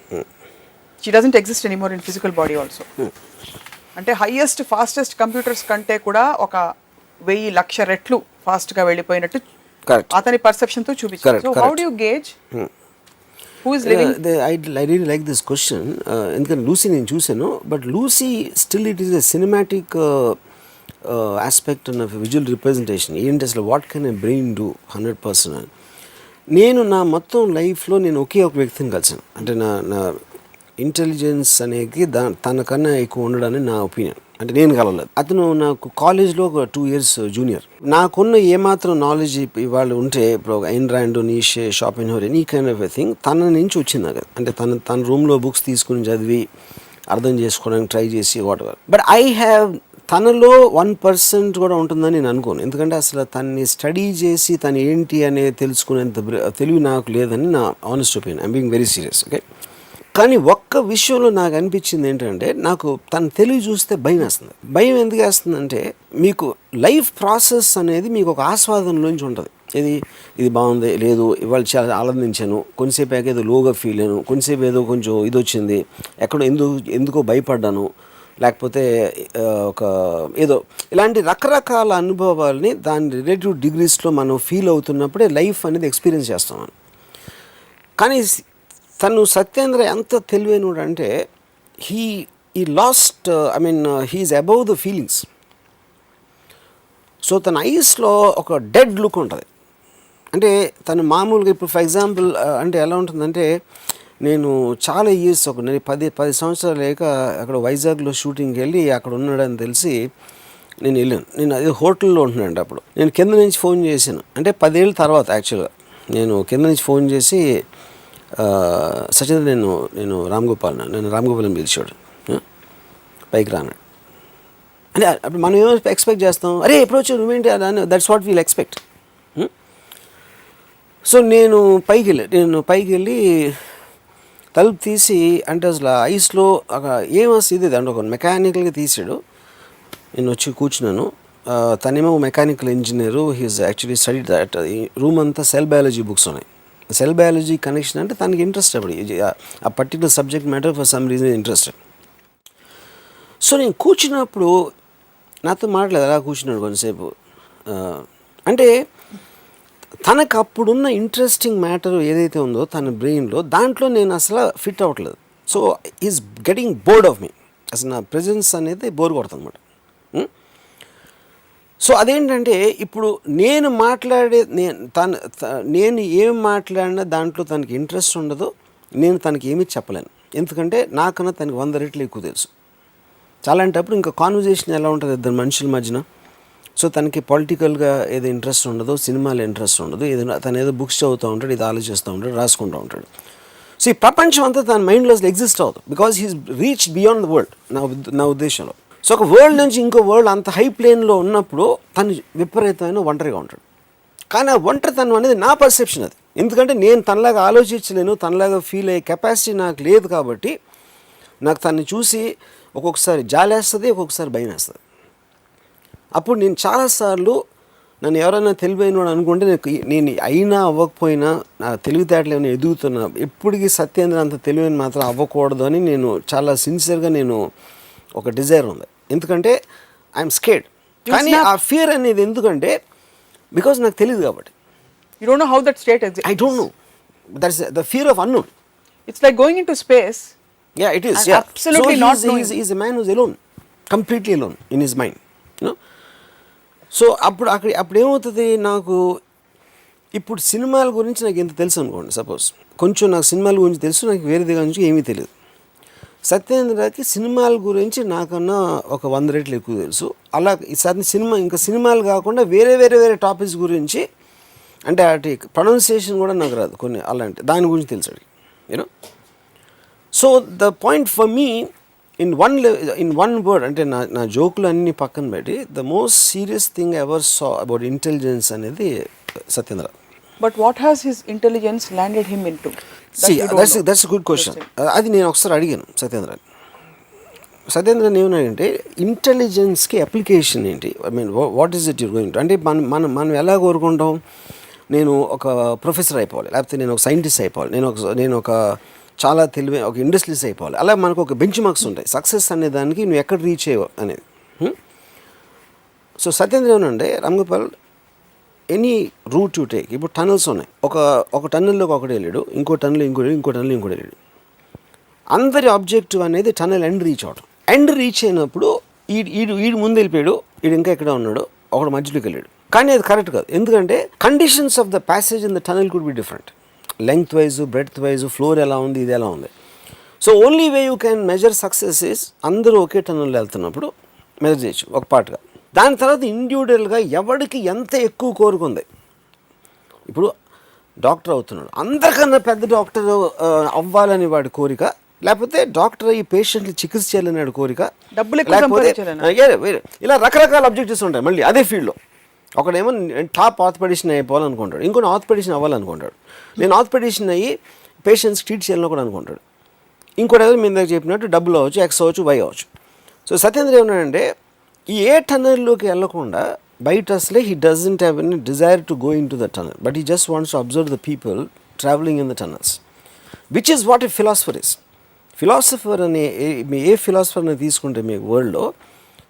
She doesn't exist anymore in physical body also. అంటే హైయెస్ట్ ఫాస్టెస్ట్ కంప్యూటర్స్ కంటే కూడా ఒక 1000,00,000 రెట్లు ఫాస్ట్ గా వెళ్ళిపోయినట్టు అతని పర్సెప్షన్ తో చూపించారు. So how do you gauge who is living? I really like this question. ఎందుకంటే లూసీ నేను చూసాను, but Lucy still it is a cinematic aspect of visual representation. ఏంటి అసలు what can a brain do 100%. నేను నా మొత్తం లైఫ్లో నేను ఒకే ఒక వ్యక్తిని కలిసాను. అంటే నా ఇంటెలిజెన్స్ అనేది తనకన్నా ఎక్కువ ఉండడని నా ఒపీనియన్. అంటే నేను కలవలేదు. అతను నాకు కాలేజ్లో ఒక 2 years జూనియర్. నాకున్న ఏమాత్రం నాలెడ్జ్ ఇవాళ ఉంటే, ఇప్పుడు Ayn Rand, Nietzsche, Schopenhauer, any kind of a thing తన నుంచి వచ్చింది నాకు. అంటే తన రూమ్లో బుక్స్ తీసుకుని చదివి అర్థం చేసుకోవడానికి ట్రై చేసి what ever. But I have తనలో 1% కూడా ఉంటుందని నేను అనుకోను. ఎందుకంటే అసలు తన్ని స్టడీ చేసి తను ఏంటి అనేది తెలుసుకునేంత తెలివి నాకు లేదని నా honest opinion. I'm being very serious. Okay, కానీ ఒక్క విషయంలో నాకు అనిపించింది ఏంటంటే, నాకు తన తెలివి చూస్తే భయం వేస్తుంది. భయం ఎందుకు వేస్తుందంటే, మీకు లైఫ్ ప్రాసెస్ అనేది మీకు ఒక ఆస్వాదనలోంచి ఉంటుంది. ఇది బాగుంది, లేదు ఇవాళ చాలా ఆనందించాను, కొంచెంసేపు ఏదో లోగా ఫీల్ అయ్యాను, కొంచెంసేపు ఏదో కొంచెం ఇది వచ్చింది, ఎక్కడో ఎందుకో భయపడ్డాను, లేకపోతే ఒక ఏదో ఇలాంటి రకరకాల అనుభవాల్ని దాని రిలేటివ్ డిగ్రీస్లో మనం ఫీల్ అవుతున్నప్పుడే లైఫ్ అనేది ఎక్స్పీరియన్స్ చేస్తాం. కానీ తను సత్యేంద్ర ఎంత తెలివైనడు అంటే ఈ last he's above the feelings. So తన ఐస్లో ఒక డెడ్ లుక్ ఉంటుంది. అంటే తను మామూలుగా ఇప్పుడు ఫర్ ఎగ్జాంపుల్ అంటే ఎలా ఉంటుందంటే, నేను చాలా ఇయర్స్ నేను 10 సంవత్సరాలు లేక అక్కడ వైజాగ్లో షూటింగ్కి వెళ్ళి అక్కడ ఉన్నాడని తెలిసి నేను వెళ్ళాను. నేను అదే హోటల్లో ఉంటున్నాను. అప్పుడు నేను కింద నుంచి ఫోన్ చేశాను, అంటే 10 ఏళ్ళ తర్వాత యాక్చువల్గా నేను కింద నుంచి ఫోన్ చేసి సచిన్ నేను రామ్గోపాల్ని పిలిచాడు, పైకి రాను అంటే. అప్పుడు మనం ఏమో ఎక్స్పెక్ట్ చేస్తాం, అరే ఎప్పుడు వచ్చావు నువ్వేంటి అని, that's what wheel expect. So నేను పైకి వెళ్ళి తలుపు తీసి, అంటే అసలు ఐస్లో ఏమొస్తుంది ఇది అంటే ఒక మెకానికల్గా తీసాడు. నేను వచ్చి కూర్చున్నాను. తనేమో mechanical engineer, he's actually study that. Room అంతా సెల్ బయాలజీ బుక్స్ ఉన్నాయి. సెల్ బయాలజీ కనెక్షన్ అంటే తనకి ఇంట్రెస్ట్. అప్పుడు ఆ particular subject matter for some reason interested. So నేను కూర్చున్నప్పుడు నాతో మాట్లాడలేదు, అలా కూర్చున్నాడు కొంతసేపు. అంటే తనకు అప్పుడున్న ఇంట్రెస్టింగ్ మ్యాటర్ ఏదైతే ఉందో తన బ్రెయిన్లో, దాంట్లో నేను అసలు ఫిట్ అవ్వట్లేదు. So is getting bored of me. అసలు నా ప్రెజెన్స్ అనేది బోర్ కొడుతుంది అనమాట. సో అదేంటంటే ఇప్పుడు నేను ఏం మాట్లాడినా దాంట్లో తనకి ఇంట్రెస్ట్ ఉండదు. నేను తనకి ఏమీ చెప్పలేను, ఎందుకంటే నాకన్నా తనకి 100 రెట్లు ఎక్కువ తెలుసు. చాలాంటప్పుడు ఇంకా కాన్వర్జేషన్ ఎలా ఉంటుంది ఇద్దరు మనుషుల మధ్యన. సో తనకి పొలిటికల్గా ఏదో ఇంట్రెస్ట్ ఉండదు, సినిమాలో ఇంట్రెస్ట్ ఉండదు, తను ఏదో బుక్స్ చదువుతూ ఉంటాడు, ఇది ఆలోచిస్తూ ఉంటాడు, రాసుకుంటూ ఉంటాడు. సో ఈ ప్రపంచం అంతా తన మైండ్లో అసలు ఎగ్జిస్ట్ అవుతుంది, because he's reach beyond the world నా ఉద్దేశంలో. సో ఒక వరల్డ్ నుంచి ఇంకో వరల్డ్ అంత హై ప్లేన్లో ఉన్నప్పుడు తను విపరీతమైన ఒంటరిగా ఉంటాడు. కానీ ఆ ఒంటరితనం అనేది నా పర్సెప్షన్ అది, ఎందుకంటే నేను తనలాగా ఆలోచించలేను, తనలాగా ఫీల్ అయ్యే కెపాసిటీ నాకు లేదు. కాబట్టి నాకు తనని చూసి ఒక్కొక్కసారి జాలేస్తుంది, ఒక్కొక్కసారి భయం వేస్తుంది. అప్పుడు నేను చాలాసార్లు నన్ను ఎవరైనా తెలివైనవాడు అనుకుంటే నేను అయినా అవ్వకపోయినా నా తెలివితేటలు ఏమైనా ఎదుగుతున్నా, ఎప్పటికీ సత్యేంద్ర అంత తెలివైన మాత్రం అవ్వకూడదు అని నేను చాలా సిన్సియర్గా నేను ఒక డిజైర్ ఉంది. ఎందుకంటే ఐఎమ్ స్కేర్డ్. కానీ ఆ ఫియర్ అనేది ఎందుకంటే బికాజ్ నాకు తెలియదు కాబట్టి. You don't know how that state exists. I don't know. That's the fear of unknown. It's like going into space. Yeah, it is. And Yeah. absolutely so not knowing. He's a man who's alone, completely alone in his mind. You know. So అప్పుడు ఏమవుతుంది, నాకు ఇప్పుడు సినిమాల గురించి నాకు ఎంత తెలుసు అనుకోండి, సపోజ్ కొంచెం నాకు సినిమాల గురించి తెలుసు, నాకు వేరే దగ్గర నుంచి ఏమీ తెలియదు. సత్యేంద్రకి సినిమాల గురించి నాకన్నా ఒక 100 రెట్లు ఎక్కువ తెలుసు. అలా ఈసారి సినిమాలు కాకుండా వేరే టాపిక్స్ గురించి, అంటే అటు ప్రొనౌన్సియేషన్ కూడా నాకు రాదు కొన్ని, అలాంటి దాని గురించి తెలుసు you know. So the point for me in one word, అంటే నా జోకులు అన్నీ పక్కన పెట్టి, the most serious thing ever saw about intelligence అనేది Satyendra. But what has his intelligence landed him into? That's a good question. అది నేను ఒకసారి అడిగాను సత్యేంద్రని ఏమన్నాడంటే, ఇంటెలిజెన్స్కి అప్లికేషన్ ఏంటి, what is it you're going to. అంటే మనం ఎలా కోరుకుంటాం, నేను ఒక ప్రొఫెసర్ అయిపోవాలి, లేకపోతే నేను ఒక సైంటిస్ట్ అయిపోవాలి, నేను ఒక చాలా తెలివైన ఒక ఇండస్ట్రీస్ అయిపోవాలి. అలా మనకు ఒక బెంచ్ మార్క్స్ ఉంటాయి సక్సెస్ అనే దానికి, నువ్వు ఎక్కడ రీచ్ అయ్యావు అనేది. సో సత్యేంద్ర ఏమనంటే, Ramgopal any route you take, ఇప్పుడు టనల్స్ ఉన్నాయి, ఒక టన్నెల్లోకి ఒకటి వెళ్ళాడు, ఇంకో టన్నెల్ ఇంకో టన్నెల్ వెళ్ళాడు. అందరి ఆబ్జెక్టివ్ అనేది టన్నెల్ ఎండ్ రీచ్ అవడం. ఎండ్ రీచ్ అయినప్పుడు ఈడు ముందు వెళ్ళిపోయాడు, ఈడు ఇంకా ఎక్కడ ఉన్నాడు, ఒకడు మధ్యలోకి వెళ్ళాడు. కానీ అది కరెక్ట్ కాదు, ఎందుకంటే conditions of the passage in the tunnel could be different, length wise, breadth wise, floor ఎలా ఉంది, ఇది ఎలా ఉంది. So only way you can measure success is అందరూ ఒకే టనల్లో వెళ్తున్నప్పుడు మెజర్ చేయొచ్చు ఒక పార్ట్గా. దాని తర్వాత ఇండివిజువల్గా ఎవరికి ఎంత ఎక్కువ కోరుకుంది. ఇప్పుడు డాక్టర్ అవుతున్నాడు, అందరికన్నా పెద్ద డాక్టర్ అవ్వాలని వాడి కోరిక, లేకపోతే డాక్టర్ ఈ పేషెంట్లు చికిత్స చేయాలని వాడి కోరిక, లేకపోతే ఇలా రకరకాల అబ్జెక్టివ్స్ ఉంటాయి. మళ్ళీ అదే ఫీల్డ్లో ఒకడేమో టాప్ ఆర్థోపెడిషన్ అయిపోవాలనుకుంటాడు, ఇంకొన్ని ఆర్థోపెడిషన్ అవ్వాలనుకుంటాడు, నేను ఆర్థోపెడిషన్ అయ్యి పేషెంట్స్ ట్రీట్ చేయాలని కూడా అనుకుంటాడు. ఇంకోటి ఏదో మీ దగ్గర చెప్పినట్టు డబ్బులు అవ్వచ్చు, ఎక్స్ అవ్వచ్చు, వై అవ్వచ్చు. సో సత్యేంద్ర ఏమన్నాడంటే, ఈ ఏ టన్నెల్లోకి వెళ్ళకుండా బయట అసలే he doesn't have any desire to go in to the tunnel, but he just wants to observe the people travelling in the tunnels, which is what a philosopher is. Philosopher అనే ఏ ఫిలాసఫర్ని తీసుకుంటే మీ వరల్డ్లో,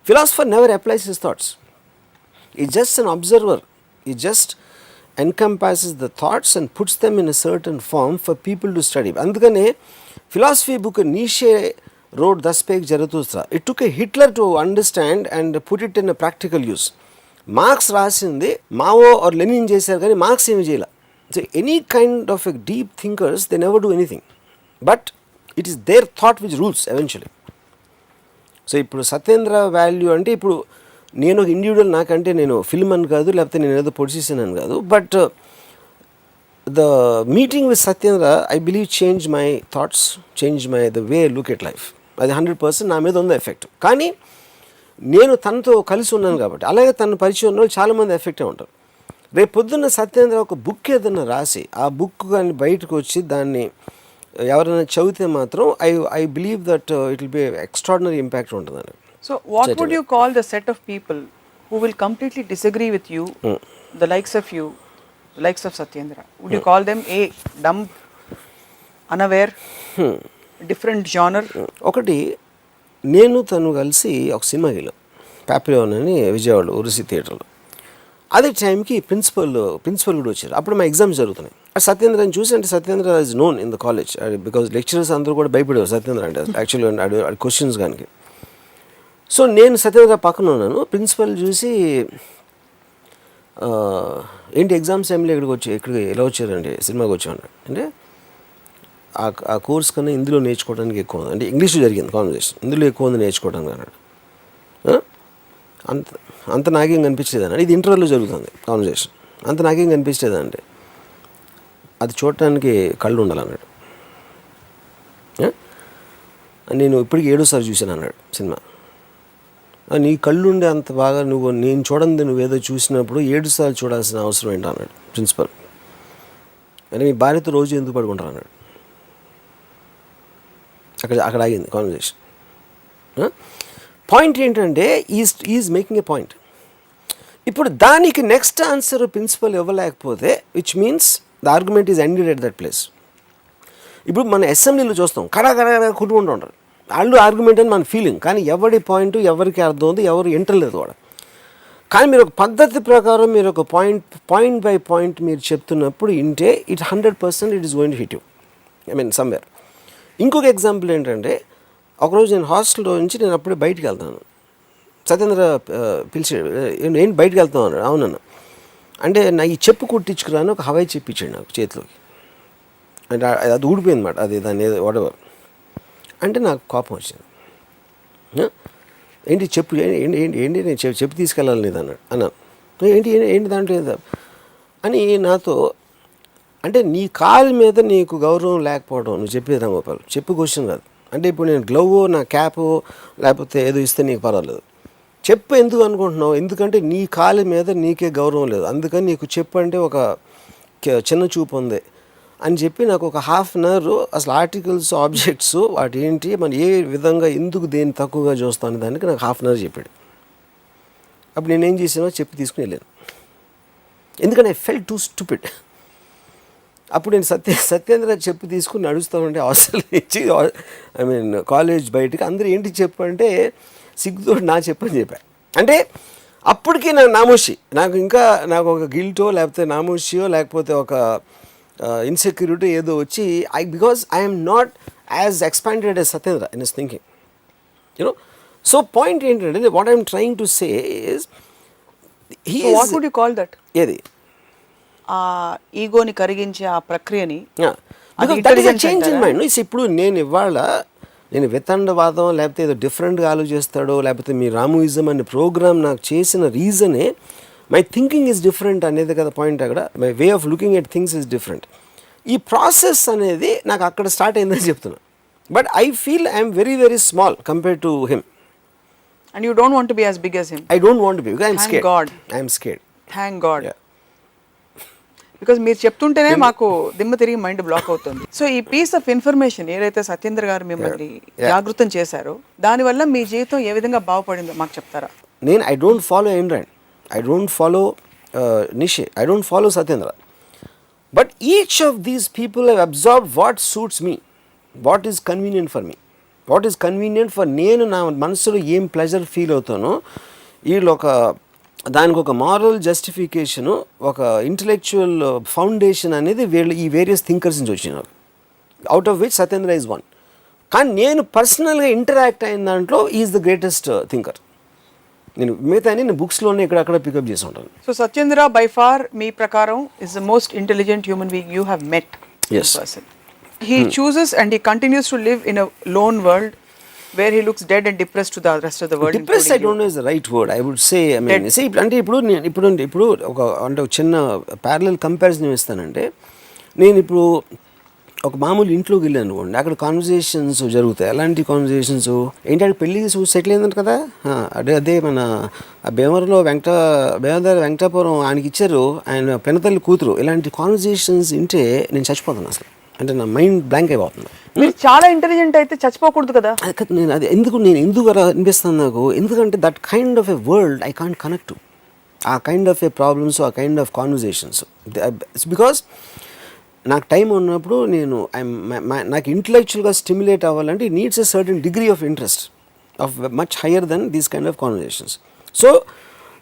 philosopher never applies his thoughts. ఈ just an observer, ఈ just encompasses the thoughts and puts them in a certain form for people to study. అందుకనే philosophy book Nietzsche wrote thus spake Zarathustra. It took a Hitler to understand and put it in a practical use. Marx రాసింది Mao or Lenin చేశారు కానీ Marx ఏమి చేయాల. So any kind of a deep thinkers they never do anything, but it is their thought which rules eventually. So ఇప్పుడు Satyendra value అంటే ఇప్పుడు నేను ఒక ఇండివిజువల్, నాకంటే నేను ఫిల్మ్ అని కాదు, లేకపోతే నేను ఏదో పొజిషన్ అని కాదు, but the meeting with Satyendra I believe change my thoughts, change my the way look at life. అది 100% నా మీద ఉంది ఎఫెక్ట్. కానీ నేను తనతో కలిసి ఉన్నాను కాబట్టి, అలాగే తన పరిచయం ఉన్న వాళ్ళు చాలామంది ఎఫెక్టే ఉంటారు. రేపు పొద్దున్న సత్యేంద్ర ఒక బుక్ ఏదైనా రాసి ఆ బుక్ కానీ బయటకు వచ్చి దాన్ని ఎవరైనా చదివితే మాత్రం I believe that it will be extraordinary impact ఉంటుందండి. So what would you call the set of people who will completely disagree with you, the likes of you, the likes of Satyendra? Would you call them a dumb, unaware, different genre? ఒకటి, నేను తను కలిసి ఒక సినిమాకి వెళ్ళాం, పాపిలోన్ అని విజయవాడ ఉరుసి థియేటర్లో. అదే టైంకి ప్రిన్సిపల్ కూడా వచ్చారు. అప్పుడు మా ఎగ్జామ్స్ జరుగుతున్నాయి. సత్యేంద్రని చూసి, అంటే Satyendra is known in the college because lecturers అందరూ కూడా భయపడేవారు సత్యేంద్ర అంటే యాక్చువల్లీ క్వశ్చన్స్ కానీ. సో నేను సత్యేంద్ర పక్కన ఉన్నాను. ప్రిన్సిపల్ చూసి ఏంటి ఎగ్జామ్స్ టైంలో ఇక్కడికి ఎలా వచ్చారండి, సినిమాకి వచ్చాను అంటే, ఆ కోర్స్ కన్నా ఇందులో నేర్చుకోవడానికి ఎక్కువ ఉంది, అంటే ఇంగ్లీష్ జరిగింది కాన్వర్సేషన్, ఇందులో ఎక్కువ ఉంది నేర్చుకోవడానికి అన్నాడు. అంత నాకేం కనిపించలేదు అన్నాడు. ఇది ఇంటర్వ్యూలో జరుగుతుంది కాన్వర్సేషన్. అంత నాకేం కనిపించలేదండి, అది చూడటానికి కళ్ళు ఉండాలన్నాడు. నేను ఇప్పటికి 7వ సారి చూశాను అన్నాడు సినిమా. నీ కళ్ళుండే అంత బాగా నేను చూడండి నువ్వేదో చూసినప్పుడు 7 సార్లు చూడాల్సిన అవసరం ఏంటి అన్నాడు ప్రిన్సిపల్. అంటే మీ భార్యతో రోజు ఎందుకు పడుకుంటారు అన్నాడు. అక్కడ ఆగింది కాన్వర్సేషన్. పాయింట్ ఏంటంటే ఈజ్ మేకింగ్ ఏ పాయింట్. ఇప్పుడు దానికి నెక్స్ట్ ఆన్సర్ ప్రిన్సిపల్ ఇవ్వలేకపోతే which means the argument is ended at that place. ఇప్పుడు మన అసెంబ్లీలో చూస్తాం కడా కొట్టుకుంటూ ఉంటారు, వాళ్ళు ఆర్గ్యుమెంట్ అని మన ఫీలింగ్, కానీ ఎవరి పాయింట్ ఎవరికి అర్థం ఉంది, ఎవరు ఎంటలేదు కూడా. కానీ మీరు ఒక పద్ధతి ప్రకారం మీరు ఒక పాయింట్ బై పాయింట్ మీరు చెప్తున్నప్పుడు ఇంటే it 100% it is going to hit you, I mean somewhere. ఇంకొక ఎగ్జాంపుల్ ఏంటంటే, ఒకరోజు నేను హాస్టల్లో నుంచి నేను అప్పుడే బయటికి వెళ్తాను. సత్యేంద్ర పిలిచాడు, ఏంటి బయటికి వెళ్తాను అన్నాడు. అవునన్నా. అంటే నా ఈ చెప్పు కుట్టించుకురాను ఒక హవాయి చెప్పించాడు నాకు చేతిలోకి. అంటే అది ఊడిపోయింది అన్నమాట, అది దాన్ని వాటెవర్. అంటే నాకు కోపం వచ్చింది. ఏంటి చెప్పు, ఏంటి నేను చెప్పు తీసుకెళ్ళాలి లేదు అన్నాను. ఏంటి దాంట్లో ఏదో అని నాతో అంటే, నీ కాలు మీద నీకు గౌరవం లేకపోవడం నువ్వు చెప్పేది రాంగోపాల్, చెప్పు క్వశ్చన్ కాదు. అంటే ఇప్పుడు నేను గ్లవ్ నా క్యాప్ లేకపోతే ఏదో ఇస్తే నీకు పర్వాలేదు, చెప్పు ఎందుకు అనుకుంటున్నావు, ఎందుకంటే నీ కాలు మీద నీకే గౌరవం లేదు, అందుకని నీకు చెప్పు అంటే ఒక చిన్న చూపు ఉంది అని చెప్పి నాకు ఒక ½ అన్ అవర్ అసలు ఆర్టికల్స్ ఆబ్జెక్ట్స్ వాటి ఏంటి మనం ఏ విధంగా ఎందుకు దేన్ని తక్కువగా చూస్తాను దానికి నాకు ½ అన్ అవర్ చెప్పాడు. అప్పుడు నేనేం చేసానో చెప్పి తీసుకుని వెళ్ళాను, ఎందుకంటే ఐ ఫెల్ట్ టూ స్టూపిడ్. అప్పుడు నేను సత్యేంద్ర చెప్పు తీసుకుని నడుస్తామంటే హాస్టల్ నుంచి ఐ మీన్ కాలేజ్ బయటికి అందరూ ఏంటి చెప్పు అంటే సిగ్గుతో నా చెప్పని చెప్పాను. అంటే అప్పటికి నాకు నామోషి, నాకు ఒక గిల్టో లేకపోతే నామోషియో లేకపోతే ఒక ఇన్సెక్యూరిటీ ఏదో వచ్చి because I'm not as expanded as Satyendra in his thinking, you know. So point ఏంటంటే what I'm trying to say is what would you call that, ఏది ఆ ఈగోని కరిగించే ఆ ప్రక్రియని చేంజ్ ఇన్ మైండ్. ఇప్పుడు నేను వితండవాదం లేకపోతే ఏదో డిఫరెంట్గా ఆలోచిస్తాడో లేకపోతే మీ రాముయిజం అనే ప్రోగ్రామ్ నాకు చేసిన రీజనే మై థింకింగ్ ఈజ్ డిఫరెంట్ అనేది కదా పాయింట్. అక్కడ my way of looking at things is different. ఈ ప్రాసెస్ అనేది నాకు అక్కడ స్టార్ట్ అయిందని చెప్తున్నా. But I feel I'm very very small compare to him. And you don't want to be as big as him. I don't want to be, I'm scared. I'm scared. Thank God. Because మీరు చెప్తుంటేనే మాకు దిమ్మ తిరిగి mind block అవుతుంది. So ఈ piece of information ఏదైతే సత్యేంద్ర గారు మిమ్మల్ని జాగృతం చేశారో దానివల్ల మీ జీవితం ఏ విధంగా బాగుపడిందో మాకు చెప్తారా? నేను I don't follow aim I don't follow Nishi, I don't follow Satyendra. But each of these people have absorbed what suits me, what is convenient for me, what is convenient for నేను నా మనసులో ఏం pleasure feel అవుతానో వీళ్ళు ఒక దానికి ఒక moral justification, ఒక intellectual foundation అనేది వీళ్ళు ఈ వేరియస్ థింకర్స్ నుంచి వచ్చినారు, out of which Satyendra is one. కానీ నేను పర్సనల్గా ఇంటరాక్ట్ అయిన దాంట్లో ఈజ్ ద గ్రేటెస్ట్ థింకర్. నేను మిగతా నేను బుక్స్లోనే ఇక్కడక్కడ పికప్ చేసి ఉంటాను. సో సత్యేంద్ర బై ఫార్ మీ ప్రకారం is the most intelligent human being you have met. Yes. He chooses and he continues to live in a lone world where he looks dead and depressed to the rest of the world. Depressed, I don't know is the right word. I would say, I mean, see, అంటే ఇప్పుడు ఒక అంటే ఒక చిన్న parallel comparison ఇస్తానంటే, నేను ఇప్పుడు ఒక మామూలు ఇంట్లోకి వెళ్ళాను అనుకోండి, అక్కడ కాన్వర్జేషన్స్ జరుగుతాయి. అలాంటి కాన్వర్జేషన్స్ ఏంటంటే పెళ్ళి సెటిల్ అయిందంట కదా, అదే మన భీమవరంలో వెంకటాపురం ఆయనకి ఇచ్చారు, ఆయన పెనతల్లి కూతురు. ఇలాంటి కాన్వర్జేషన్స్ వింటే నేను చచ్చిపోతాను అసలు. అంటే నా మైండ్ బ్లాంక్ అయిపోతుంది. మీరు చాలా ఇంటెలిజెంట్ అయితే చచ్చిపోకూడదు కదా. నేను ఎందుకు అలా అనిపిస్తుంది నాకు, ఎందుకంటే that kind of a world I can't connect to, ఆ కైండ్ ఆఫ్ ఎ ప్రాబ్లమ్స్, ఆ kind of conversations. It's because నాకు టైం ఉన్నప్పుడు నాకు ఇంటలెక్చువల్గా స్టిమ్యులేట్ అవ్వాలంటే it needs a certain degree of interest of much higher than these kind of conversations. So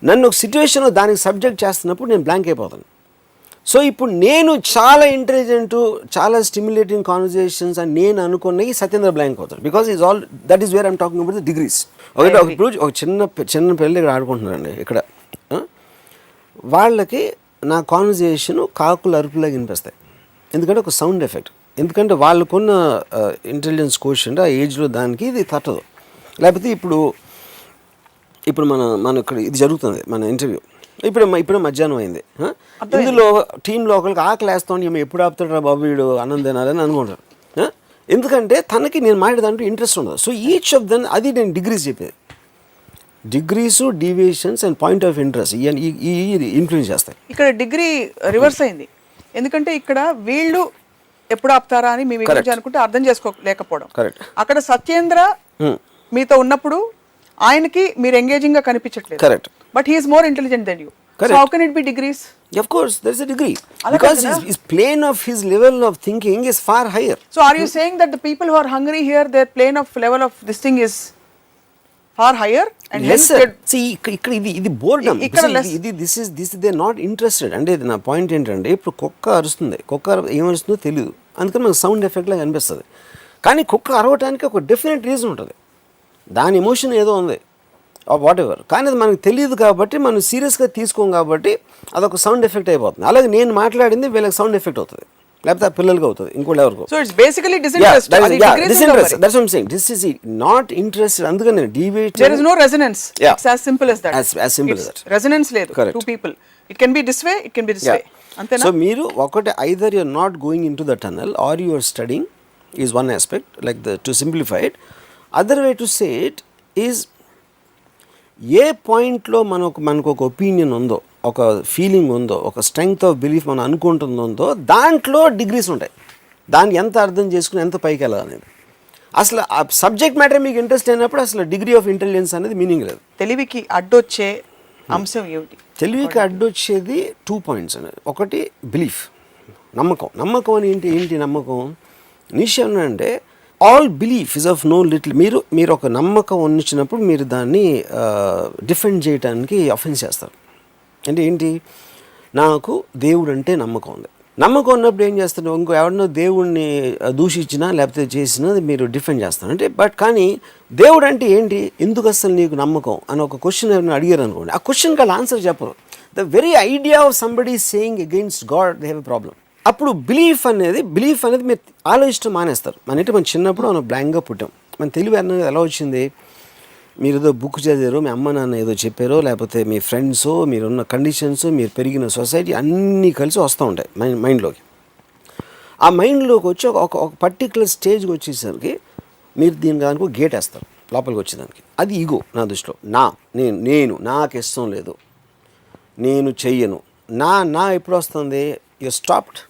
నన్ను ఒక సిచ్యువేషన్లో దానికి సబ్జెక్ట్ చేస్తున్నప్పుడు నేను బ్లాంక్ అయిపోతాను. సో ఇప్పుడు నేను చాలా ఇంటెలిజెంట్, చాలా స్టిమ్యులేటింగ్ కాన్వర్జేషన్స్ అని నేను అనుకున్నవి సత్యేంద్ర బ్లాంక్ అవుతాడు. Because is all that is where I'm talking about the degrees. ఇప్పుడు ఒక చిన్న పిల్లలు ఇక్కడ ఆడుకుంటున్నారండి ఇక్కడ, వాళ్ళకి నా కాన్వర్జేషన్ కాకులు అరుపులాగా వినిపిస్తాయి. ఎందుకంటే ఒక సౌండ్ ఎఫెక్ట్, ఎందుకంటే వాళ్ళకున్న ఇంటెలిజెన్స్ కోషెంట్ ఆ ఏజ్లో దానికి ఇది తట్టదు. లేకపోతే ఇప్పుడు మన ఇక్కడ ఇది జరుగుతుంది, మన ఇంటర్వ్యూ ఇప్పుడు మధ్యాహ్నం అయింది, ఇందులో టీంలో ఒకరికి ఆకలి వేస్తాం, ఎప్పుడు ఆపుతాడు బాబు వీడు అన్నం తినాలని అనుకుంటారు. ఎందుకంటే తనకి నేను మాట్లాడేదాంట్లో ఇంట్రెస్ట్ ఉండదు. సో ఈచ్ ఆఫ్ దెన్ అది నేను డిగ్రీస్ చెప్పేది, degrees, deviations and point of interest ఈ ఇన్ఫ్లుయెన్స్ చేస్తాయి. ఇక్కడ డిగ్రీ రివర్స్ అయింది, ఎందుకంటే ఇక్కడ వీళ్ళు ఎప్పుడు ఆపుతారా అని మేము అనుకుంటే అర్థం చేసుకోలేకపోవడం. అక్కడ సత్యేంద్ర మీతో ఉన్నప్పుడు ఆయనకి మీరు ఎంగేజింగ్ గా కనిపించట్లేదు. Correct. But he is more intelligent then you. So how can it be degrees? Of course there is a degree, because his plane of his level of thinking is far higher. So are you saying that the people who are hungry here, their plane of level of this thing is far higher and yes sir. See ikkada idi boredom, this is they are not interested. అంటే నా point ఏంటంటే, ఇప్పుడు కుక్క అరుస్తుంది, కుక్క ఏమరుస్తుందో తెలియదు, అందుకని మనకు సౌండ్ ఎఫెక్ట్ లాగా అనిపిస్తుంది. కానీ కుక్క అరవటానికి ఒక డెఫినెట్ రీజన్ ఉంటుంది, దాని ఎమోషన్ ఏదో ఉంది వాట్ ఎవర్, కానీ అది మనకు తెలియదు కాబట్టి మనం సీరియస్గా తీసుకోం కాబట్టి అదొక సౌండ్ ఎఫెక్ట్ అయిపోతుంది. అలాగే నేను మాట్లాడింది వీళ్ళకి సౌండ్ ఎఫెక్ట్ అవుతుంది, లేకపోతే ఆ పిల్లలకి అవుతుంది, ఇంకోటి ఎవరికి. So it's basically disinterest. Disinterest, that's what I'm saying. This is not interested. అందుకనే deviate, there is no resonance. It's as simple as that. As simple as that. Resonance లేదు two people. It can be this way, it can be this way. అంతేనా? So మీరు ఒకటి, either you're not going into the tunnel or you are studying is one aspect, like to simplify it. Other way to say it is, ఏ పాయింట్లో మనకు ఒక opinion ఉందో, ఒక feeling ఉందో, ఒక స్ట్రెంగ్త్ ఆఫ్ బిలీఫ్ మనం అనుకుంటుందో, దాంట్లో డిగ్రీస్ ఉంటాయి. దాన్ని ఎంత అర్థం చేసుకుని ఎంత పైకి వెళ్ళాలనేది. అసలు ఆ సబ్జెక్ట్ మ్యాటర్ మీకు ఇంట్రెస్ట్ అయినప్పుడు అసలు డిగ్రీ ఆఫ్ ఇంటెలిజెన్స్ అనేది మీనింగ్ లేదు. తెలివికి అడ్డొచ్చే అంశం ఏమిటి? తెలివికి అడ్డొచ్చేది 2 points అనేది. ఒకటి బిలీఫ్, నమ్మకం అని ఏంటి నమ్మకం? నిశ్చయం అంటే all belief is of no little. మీరు ఒక నమ్మకం ఉన్నప్పుడు మీరు దాన్ని డిఫెండ్ చేయడానికి అఫెన్స్ చేస్తారు. అంటే ఏంటి, నాకు దేవుడు అంటే నమ్మకం ఉంది, నమ్మకం ఉన్నప్పుడు ఏం చేస్తారు, ఇంకో ఎవరినో దేవుడిని దూషించినా లేకపోతే చేసినా మీరు డిఫెండ్ చేస్తారు. అంటే కానీ దేవుడు అంటే ఏంటి, ఎందుకు అసలు నీకు నమ్మకం అని ఒక క్వశ్చన్ ఎవరైనా అడిగారు అనుకోండి, ఆ క్వశ్చన్కి వాళ్ళు ఆన్సర్ చెప్పరు. The very idea of somebody saying against God they have a problem. అప్పుడు బిలీఫ్ అనేది మీరు ఆలోచించడం మానేస్తారు. మనం చిన్నప్పుడు మనం బ్లాంక్గా పుట్టాం, మన తెలివి అనేది ఎలా వచ్చింది, మీరు ఏదో బుక్ చదివారో, మీ అమ్మ నాన్న ఏదో చెప్పారో, లేకపోతే మీ ఫ్రెండ్స్, మీరున్న కండిషన్స్, మీరు పెరిగిన సొసైటీ అన్నీ కలిసి వస్తూ ఉంటాయి మైండ్లోకి. ఆ మైండ్లోకి వచ్చి ఒక పర్టికులర్ స్టేజ్కి వచ్చేసరికి మీరు దీని దానికి గేట్ వేస్తారు లోపలికి వచ్చేదానికి. అది ఈగో నా దృష్టిలో. నేను నాకు ఇష్టం లేదు, నేను చెయ్యను, నా ఎప్పుడు వస్తుంది, you stopped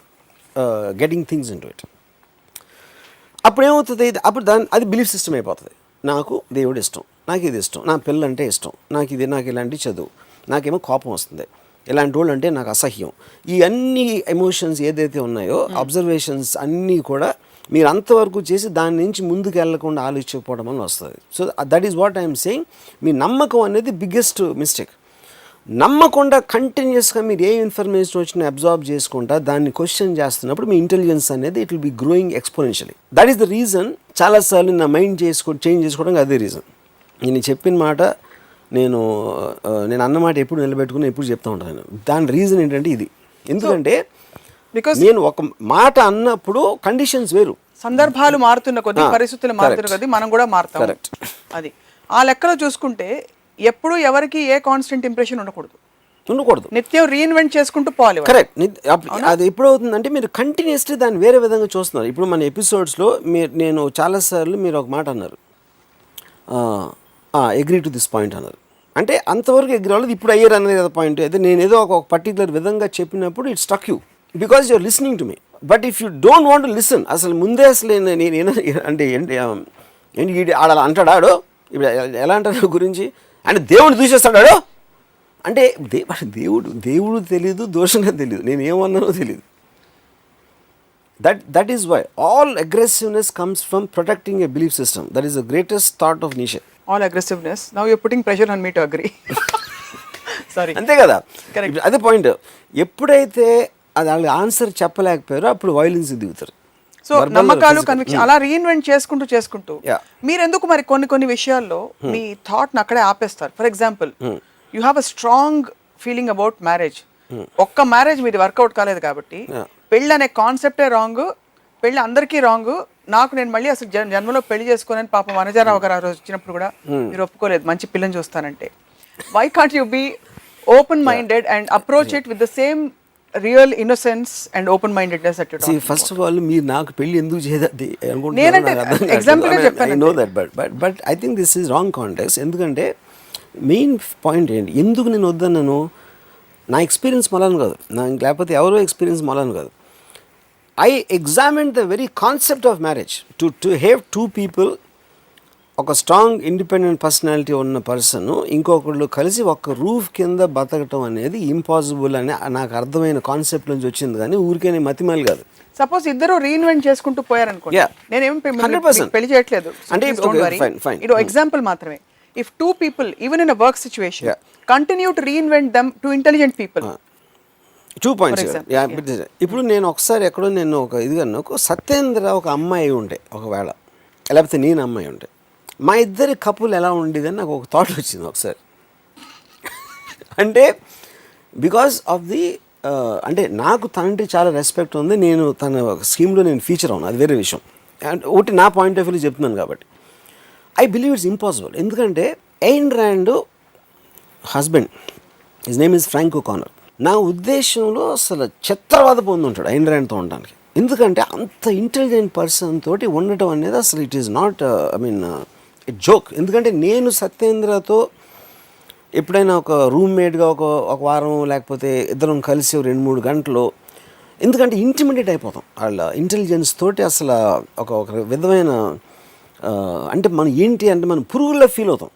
getting things in to it. అప్పుడు ఏమవుతుంది, అప్పుడు అది బిలీఫ్ సిస్టమ్ అయిపోతుంది. నాకు దేవుడు ఇష్టం, నాకు ఇది ఇష్టం, నా పిల్లలంటే ఇష్టం, నాకు ఇలాంటి చదువు, నాకేమో కోపం వస్తుంది, ఇలాంటి వాళ్ళు అంటే నాకు అసహ్యం. ఈ అన్ని ఎమోషన్స్ ఏదైతే ఉన్నాయో, అబ్జర్వేషన్స్ అన్నీ కూడా మీరు అంతవరకు చేసి దాని నుంచి ముందుకు వెళ్ళకుండా ఆలోచించకపోవడం వల్ల వస్తుంది. So that is what I'm saying. మీ నమ్మకం అనేది బిగ్గెస్ట్ మిస్టేక్. నమ్మకుండా కంటిన్యూస్గా మీరు ఏ ఇన్ఫర్మేషన్ వచ్చినా అబ్జార్బ్ చేసుకుంటా దాన్ని క్వశ్చన్ చేస్తున్నప్పుడు మీ ఇంటెలిజెన్స్ అనేది it will B growing exponentially. That is the reason చాలాసార్లు నా మైండ్ చేంజ్ చేసుకోవడానికి అదే రీజన్. నేను చెప్పిన మాట నేను అన్నమాట ఎప్పుడు నిలబెట్టుకుని ఎప్పుడు చెప్తూ ఉంటాను. దాని రీజన్ ఏంటంటే ఇది. ఎందుకంటే నేను ఒక మాట అన్నప్పుడు కండిషన్స్ వేరు, సందర్భాలు మారుతున్న కొద్దీ, పరిస్థితులు మారుతున్న కొద్దీ మనం కూడా మారుతాం. అది ఆ లెక్కలో చూసుకుంటే ఎప్పుడు ఎవరికి ఏ కాన్స్టెంట్ ఇంప్రెషన్ ఉండకూడదు, నిత్యం రీఇన్వెంట్ చేసుకుంటూ పోవాలి. కరెక్ట్. అది ఎప్పుడు అవుతుందంటే మీరు కంటిన్యూస్లీ దాన్ని వేరే విధంగా చూస్తున్నారు. ఇప్పుడు మన ఎపిసోడ్స్లో నేను చాలాసార్లు మీరు ఒక మాట అన్నారు, అగ్రీ టు దిస్ పాయింట్ అన్నారు. అంటే అంతవరకు ఎగ్రీ అవ్వలేదు, ఇప్పుడు అయ్యారు అనేది కదా పాయింట్. అయితే నేను ఏదో ఒక పర్టికులర్ విధంగా చెప్పినప్పుడు it stuck you because you're listening to me. But if you don't want to listen, అసలు ముందే అసలు నేను అంటే ఏంటి ఆడ అంటాడాడో, ఇప్పుడు ఎలా అంటారు గురించి అంటే దేవుడు దూషిస్తాడాడో అంటే దేవుడు తెలీదు, దోషంగా తెలీదు, నేను ఏమన్నానో తెలీదు. That is why all aggressiveness comes from protecting a belief system. That is the greatest thought of Nietzsche. All aggressiveness. Now you're putting pressure on me to agree. Sorry. అంతే కదా, అదే పాయింట్. ఎప్పుడైతే అది వాళ్ళ ఆన్సర్ చెప్పలేకపోయారో అప్పుడు violence దిగుతారు. So నమ్మకాలు, conviction అలా రీఇన్వెంట్ చేసుకుంటూ మీరు ఎందుకు మరి కొన్ని విషయాల్లో మీ థాట్ని అక్కడే ఆపేస్తారు? For example, you have a strong feeling about marriage. ఒక్క మ్యారేజ్ మీది వర్కౌట్ కాలేదు కాబట్టి పెళ్ళి అనే కాన్సెప్టే రాంగ్, పెళ్ళి అందరికీ రాంగ్, నేను మళ్ళీ అసలు జన్మలో పెళ్లి చేసుకోనని పాపం వనజారావు గారు ఆ రోజు వచ్చినప్పుడు కూడా మీరు ఒప్పుకోలేదు మంచి పిల్లని చూస్తానంటే. Why can't you be open minded and approach it with the same real innocence and open mindedness at you? First of all మీరు నాకు పెళ్లి ఎందుకు చేయదు నేనంటే ఎగ్జాంపుల్ గా చెప్పాను. I know that, but I think this is wrong context. ఎందుకంటే main point ఏంటి, ఎందుకు నేను వద్దన్నాను, నా ఎక్స్పీరియన్స్ మొలను కాదు, లేకపోతే ఎవరో ఎక్స్పీరియన్స్ మొలను కాదు. I examined the very concept of marriage. To have two people, ఒక స్ట్రాంగ్ ఇండిపెండెంట్ పర్సనాలిటీ ఉన్న పర్సన్ ఇంకొకళ్ళు కలిసి ఒక రూఫ్ కింద బతకటం అనేది ఇంపాసిబుల్ అని నాకు అర్థమైన కాన్సెప్ట్ నుంచి వచ్చింది, కానీ ఊరికే మతిమాలి కాదు. సపోజ్ ఇద్దరు రీఇన్వెంట్ చేసుకుంటూ పోయారనుకోండి, నేనేం పెళ్లి చేయట్లేదు అంటే ఇది ఎగ్జాంపుల్ మాత్రమే. If two people even in a work situation continue to reinvent them, too intelligent people. 2 points. ఇప్పుడు నేను ఒకసారి ఎక్కడో నేను ఒక సత్యేంద్ర ఒక అమ్మాయి ఉంటే, ఒకవేళ లేకపోతే నేను అమ్మాయి ఉంటే, మా ఇద్దరి కపుల్ ఎలా ఉండేదని నాకు ఒక థాట్ వచ్చింది ఒకసారి. అంటే బికాస్ ఆఫ్ ది అంటే నాకు తనంటే చాలా రెస్పెక్ట్ ఉంది, నేను తన స్కీమ్లో నేను ఫీచర్ అవును, అది వేరే విషయం. అండ్ ఒకటి నా పాయింట్ ఆఫ్ వ్యూలో చెప్తున్నాను కాబట్టి ఐ బిలీవ్ ఇట్స్ ఇంపాసిబుల్. ఎందుకంటే Ayn Rand husband, his name is Frank O'Connor. నా ఉద్దేశంలో అసలు చిత్రవాద పొంది ఉంటాడు ఎయిన్ ర్యాండ్తో ఉండడానికి. ఎందుకంటే అంత ఇంటెలిజెంట్ పర్సన్ తోటి ఉండటం అనేది అసలు it is not it joke. ఎందుకంటే నేను సత్యేంద్రతో ఎప్పుడైనా ఒక రూమ్మేట్గా ఒక వారం లేకపోతే ఇద్దరం కలిసి 2-3 గంటలు, ఎందుకంటే ఇంటిమిడేట్ అయిపోతాం వాళ్ళ ఇంటెలిజెన్స్ తోటి. అసలు ఒక విధమైన అంటే మనం ఏంటి అంటే మనం పురుగుల్లో ఫీల్ అవుతాం.